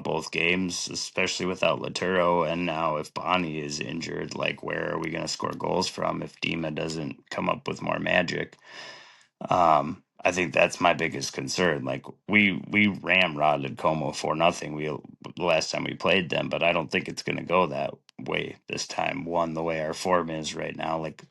both games, especially without Laturo, and now if Bonnie is injured, like where are we going to score goals from if Dima doesn't come up with more magic? I think that's my biggest concern. Like we ramrodded Como for nothing. We the last time we played them, but I don't think it's going to go that way this time. One, the way our form is right now, like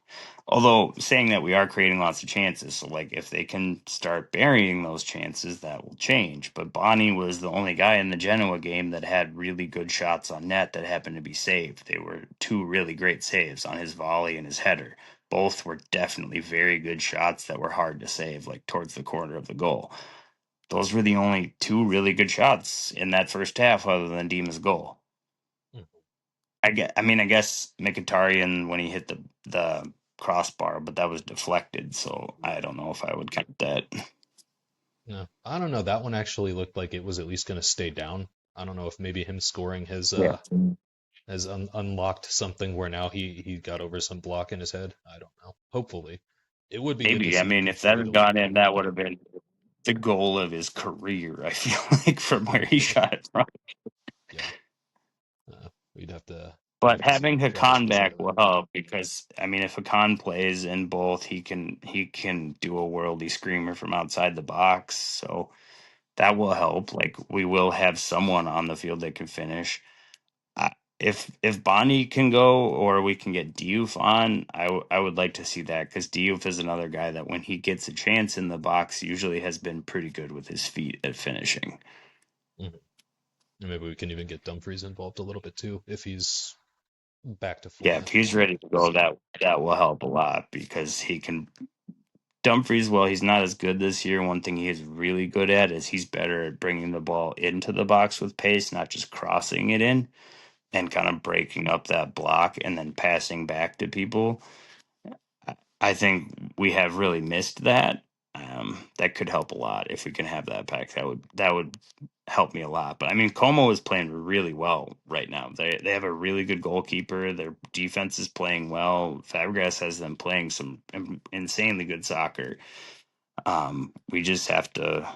although saying that we are creating lots of chances, so like if they can start burying those chances, that will change. But Bonnie was the only guy in the Genoa game that had really good shots on net that happened to be saved. They were two really great saves on his volley and his header. Both were definitely very good shots that were hard to save, like towards the corner of the goal. Those were the only two really good shots in that first half, other than Dima's goal. Hmm. I guess Mkhitaryan when he hit the crossbar, but that was deflected, so I don't know if I would count that. No, I don't know. That one actually looked like it was at least going to stay down. I don't know if maybe him scoring Yeah, has unlocked something where now he got over some block in his head. I don't know. Hopefully, it would be good to maybe. I see him mean, if that continue had to look gone good. in, that would have been the goal of his career. I feel like from where he shot it from. Yeah, uh, we'd But have to see having him try to Hakan back score that. will help because I mean, if Hakan plays in both, he can do a worldy screamer from outside the box. So that will help. Like we will have someone on the field that can finish. If Bonnie can go or we can get Diouf on, I would like to see that because Diouf is another guy that when he gets a chance in the box, usually has been pretty good with his feet at finishing. Mhm. And maybe we can even get Dumfries involved a little bit too if he's back to Yeah, form. if he's ready to go, that will help a lot because he can Dumfries, well, he's not as good this year. One thing he is really good at is he's better at bringing the ball into the box with pace, not just crossing it in and kind of breaking up that block and then passing back to people. I think we have really missed that. That could help a lot if we can have that back. That would help me a lot. But I mean, Como is playing really well right now. They have a really good goalkeeper. Their defense is playing well. Fabregas has them playing some insanely good soccer. We just have to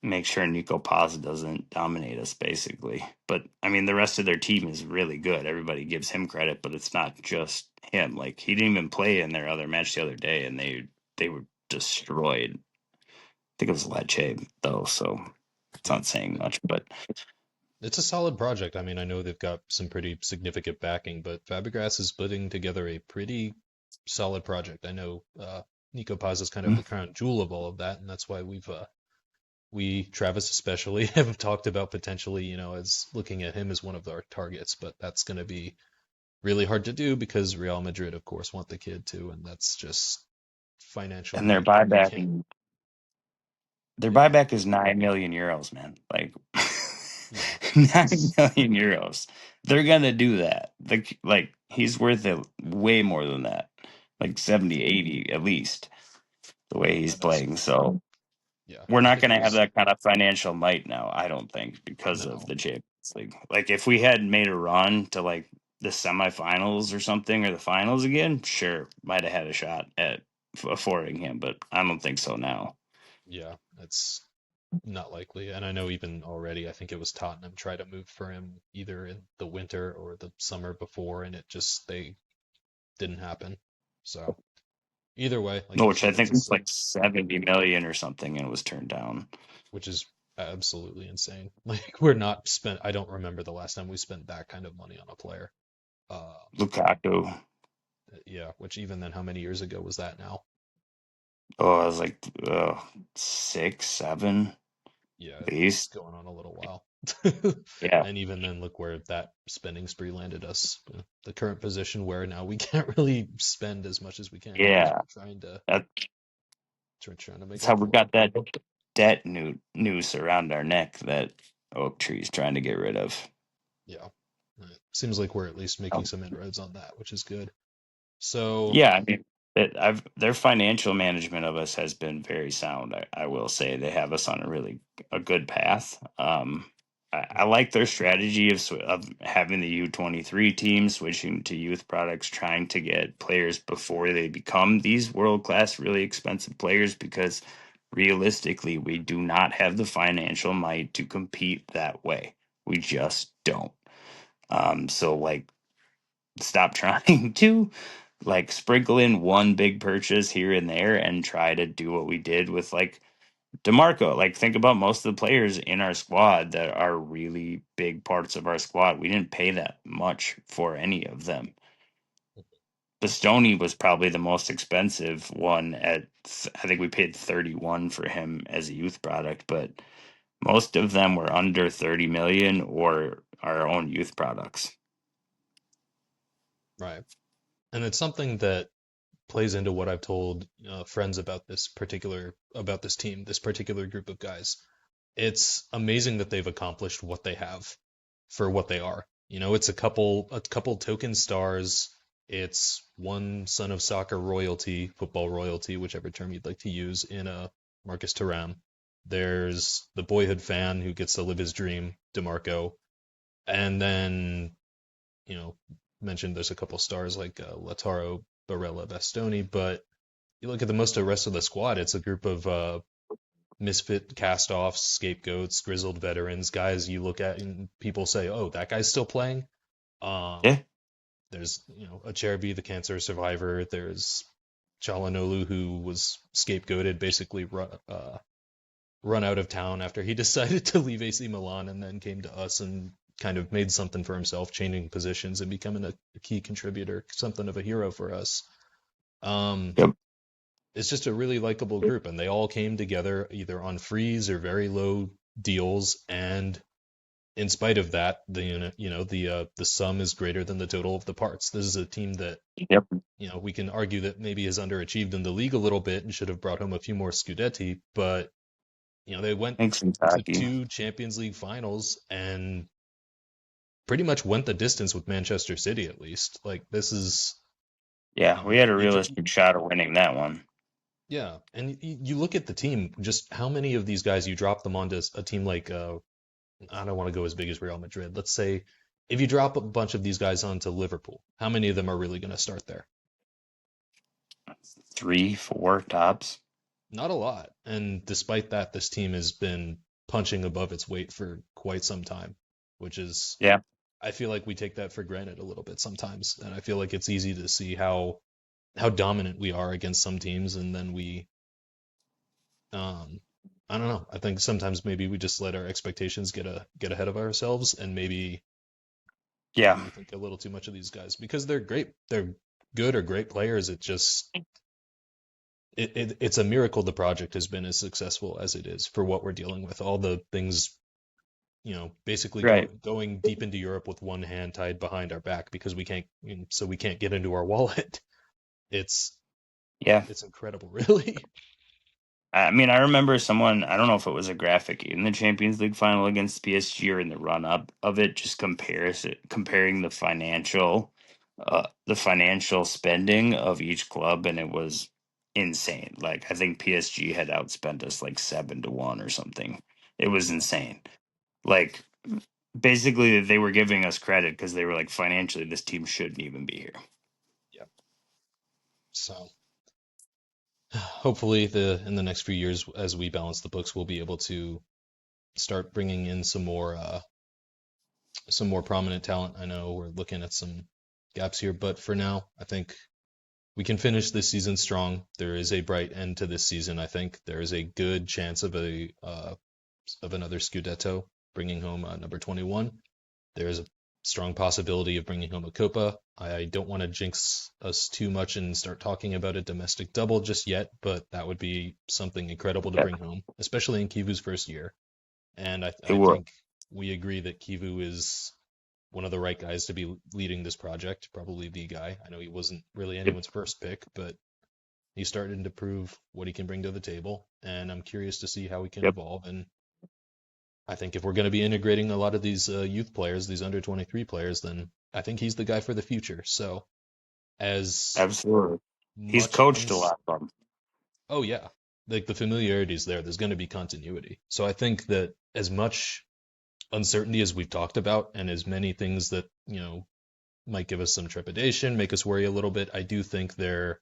make sure Nico Paz doesn't dominate us, basically. But I mean, the rest of their team is really good. Everybody gives him credit, but it's not just him. Like he didn't even play in their other match the other day, and they were destroyed. I think it was Lecce though, so it's Yeah. not saying much. But It's a solid project. I mean, I know they've got some pretty significant backing, but Fabregas is putting together a pretty solid project. I know Nico Paz is kind of the crown jewel of all of that, and that's why we, Travis especially, have talked about potentially, as looking at him as one of our targets, but that's going to be really hard to do because Real Madrid, of course, want the kid too, and that's just and their financially we can't. buyback their Yeah, buyback is 9 million euros, man. Like yeah, 9 million euros. They're gonna do that. Like he's worth it way more than that. Like 70, 80 at least, the way I he's know some playing. So Yeah, We're I not think going it to have was that kind of financial might now, I don't think, because of no. the Champions League. Like, if we had made a run to like the semifinals or something, or the finals again, sure, might have had a shot at affording him, but I don't think so now. Yeah, it's not likely. And I know even already, I think it was Tottenham tried to move for him either in the winter or the summer before, and it just they didn't happen. So either way, like No, you which I said, think was like 70 million or something, and it was turned down. which is absolutely insane. Like we're not spent. I don't remember the last time we spent that kind of money on a player. Uh, Lukaku, yeah, which even then, how many years ago was that now? oh, I was like 6, 7 Yeah, at it's least. going on a little while. Yeah, And even then, look where that spending spree landed us. The current position where now we can't really spend as much as we can because yeah. we're That, trying to make that's how up we for it. got that debt noose around our neck that Oak Tree's trying to get rid of. Yeah. Seems like we're at least making some inroads on that, which is good. So, Yeah, I mean, their financial management of us has been very sound. I will say they have us on a good path. I like their strategy of having the U23 team switching to youth products, trying to get players before they become these world class, really expensive players. Because realistically, we do not have the financial might to compete that way. We just don't. So like stop trying to like sprinkle in one big purchase here and there and try to do what we did with like DiMarco. Like think about most of the players in our squad that are really big parts of our squad. We didn't pay that much for any of them. Bastoni was probably the most expensive one I think we paid 31 for him as a youth product, but most of them were under 30 million or our own youth products. right. And it's something that plays into what I've told friends about this team, this particular group of guys. It's amazing that they've accomplished what they have for what they are. You know, it's a couple token stars. It's one son of soccer royalty, football royalty, whichever term you'd like to use, in a Marcus Thuram. There's the boyhood fan who gets to live his dream, DeMarco, and then you know mentioned there's a couple stars like Lautaro, Barella, Bastoni, but you look at the rest of the squad, it's a group of misfit cast-offs, scapegoats, grizzled veterans, guys you look at and people say, "Oh, that guy's still playing." Um, Yeah. there's a Cherby, the cancer survivor. There's Çalhanoğlu, who was scapegoated, basically run out of town after he decided to leave AC Milan, and then came to us and kind of made something for himself, changing positions and becoming a key contributor, something of a hero for us. Um, Yep. it's just a really likable group, and they all came together either on freeze or very low deals, and in spite of that, the sum is greater than the total of the parts. This is a team that Yep. we can argue that maybe has underachieved in the league a little bit and should have brought home a few more Scudetti, but they went Thanks, to Kentucky. two Champions League finals and pretty much went the distance with Manchester City at least. Like this is, Yeah, we had a you realistic shot of winning that one. yeah, and you look at the team, just how many of these guys you drop them onto a team like I don't want to go as big as Real Madrid. Let's say if you drop a bunch of these guys onto Liverpool, how many of them are really going to start there? 3, 4 tops. Not a lot. And despite that, this team has been punching above its weight for quite some time, which is, Yeah. I feel like we take that for granted a little bit sometimes. And I feel like it's easy to see how dominant we are against some teams, and then um, I don't know. I think sometimes maybe we just let our expectations get ahead of ourselves, and maybe Yeah. we think a little too much of these guys because they're great. They're good or great players. It's a miracle the project has been as successful as it is for what we're dealing with. All the things, basically Right. going deep into Europe with one hand tied behind our back because so we can't get into our wallet. It's Yeah. it's incredible, really. I mean, I remember someone, I don't know if it was a graphic in the Champions League final against PSG or in the run up of it, just comparing the financial spending of each club, and it was insane. Like I think PSG had outspent us like 7-1 or something. It was Yeah. insane. Like basically they were giving us credit because they were like financially this team shouldn't even be here. Yeah. So hopefully in the next few years as we balance the books, we'll be able to start bringing in some more prominent talent. I know we're looking at some gaps here, but for now, I think we can finish this season strong. There is a bright end to this season. I think there is a good chance of another Scudetto, bringing home number 21. There is a strong possibility of bringing home a Copa. I don't want to jinx us too much and start talking about a domestic double just yet, but that would be something incredible to Yeah, bring home, especially in Kivu's first year. And it I would. think we agree that Kivu is one of the right guys to be leading this project, probably the guy. I know he wasn't really Yep. anyone's first pick, but he's starting to prove what he can bring to the table, and I'm curious to see how he can Yep. evolve. And I think if we're going to be integrating a lot of these youth players, these under 23 players, then I think he's the guy for the future. So as Absolutely. He's much coached a uns lot of them. oh yeah, like the familiarity is there. There's going to be continuity. So I think that as much uncertainty as we've talked about, and as many things that might give us some trepidation, make us worry a little bit, I do think there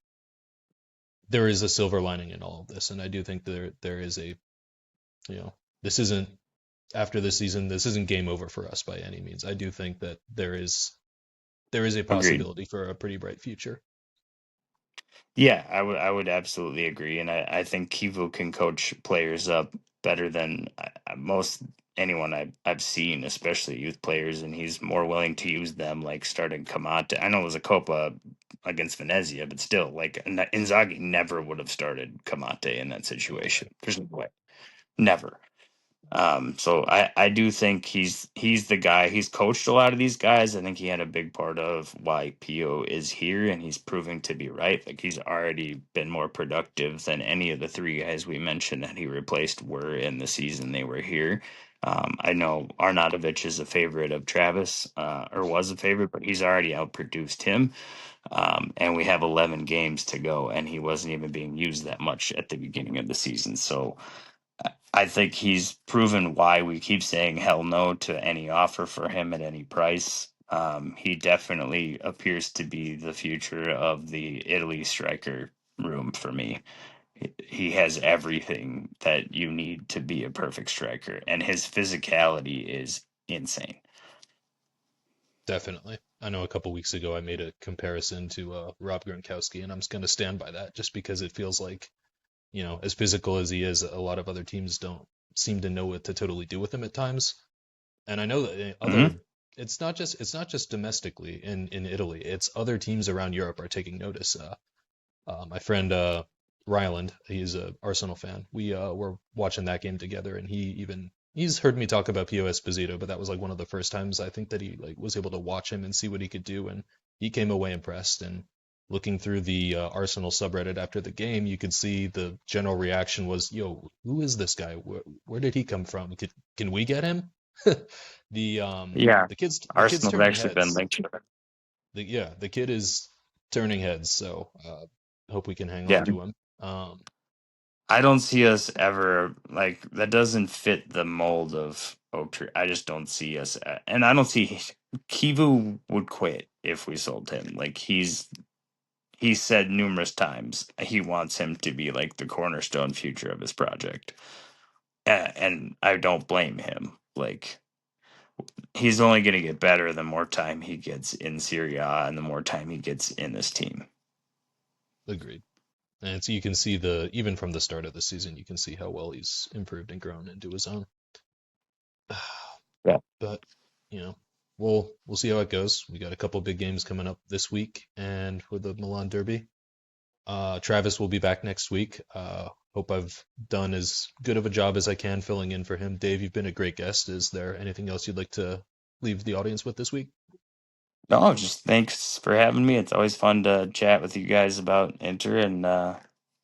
is a silver lining in all of this, and I do think there is a you know this isn't after this season, this isn't game over for us by any means. I do think that there is a Agreed. possibility for a pretty bright future. Yeah, I would absolutely agree, and I think Kivu can coach players up better than most anyone I've seen, especially youth players, and he's more willing to use them. Like starting Kamate, I know it was a Copa against Venezia, but still, like Inzaghi never would have started Kamate in that No way. situation. There's no way, never. So I do think he's the guy. He's coached a lot of these guys. I think he had a big part of why Pio is here, and he's proving to be right. Like he's already been more productive than any of the three guys we mentioned that he replaced were in the season they were here. I know Arnautovic is a favorite of Travis, or was a favorite, but he's already outproduced him. And we have 11 games to go, and he wasn't even being used that much at the beginning of the season. So I think he's proven why we keep saying hell no to any offer for him at any price. He definitely appears to be the future of the Italy striker room for me. He has everything that you need to be a perfect striker, and his physicality is insane. Definitely. I know a couple weeks ago I made a comparison to Rob Gronkowski, and I'm just going to stand by that just because it feels like, as physical as he is, a lot of other teams don't seem to know what to totally do with him at times. And I know that Hmm. it's not just domestically in Italy. It's other teams around Europe are taking notice. My friend Ryland, he's a Arsenal fan. We were watching that game together, and he's heard me talk about Pio Esposito, but that was like one of the first times I think that he like was able to watch him and see what he could do, and he came away impressed. And looking through the Arsenal subreddit after the game, you could see the general reaction was, "Yo, who is this guy? Where did he come from? Can we get him?" the Yeah, the kid's Arsenal's turning actually been heads. linked to it. The kid is turning heads, so hope we can hang on Yeah, to him. Um, I don't see us ever like that. Doesn't fit the mold of Oak Tree. I just don't see us, and I don't see Kivu would quit if we sold him. Like he said numerous times he wants him to be like the cornerstone future of his project, and I don't blame him. Like he's only going to get better the more time he gets in Serie A and the more time he gets in this team. Agreed. And so you can see even from the start of the season, you can see how well he's improved and grown into his own. Yeah. But we'll see how it goes. We got a couple big games coming up this week, and with the Milan Derby. Travis will be back next week. Hope I've done as good of a job as I can filling in for him. Dave, you've been a great guest. Is there anything else you'd like to leave the audience with this week? No, just thanks for having me. It's always fun to chat with you guys about Inter, and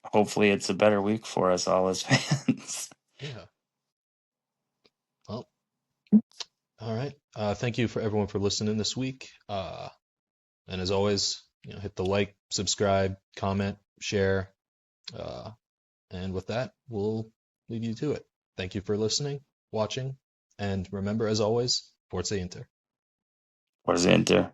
hopefully it's a better week for us all as fans. Yeah. Well, all right. Thank you for everyone for listening this week. And as always, hit the like, subscribe, comment, share. Uh, and with that, we'll leave you to it. Thank you for listening, watching, and remember, as always, Forza Inter. Forza Inter.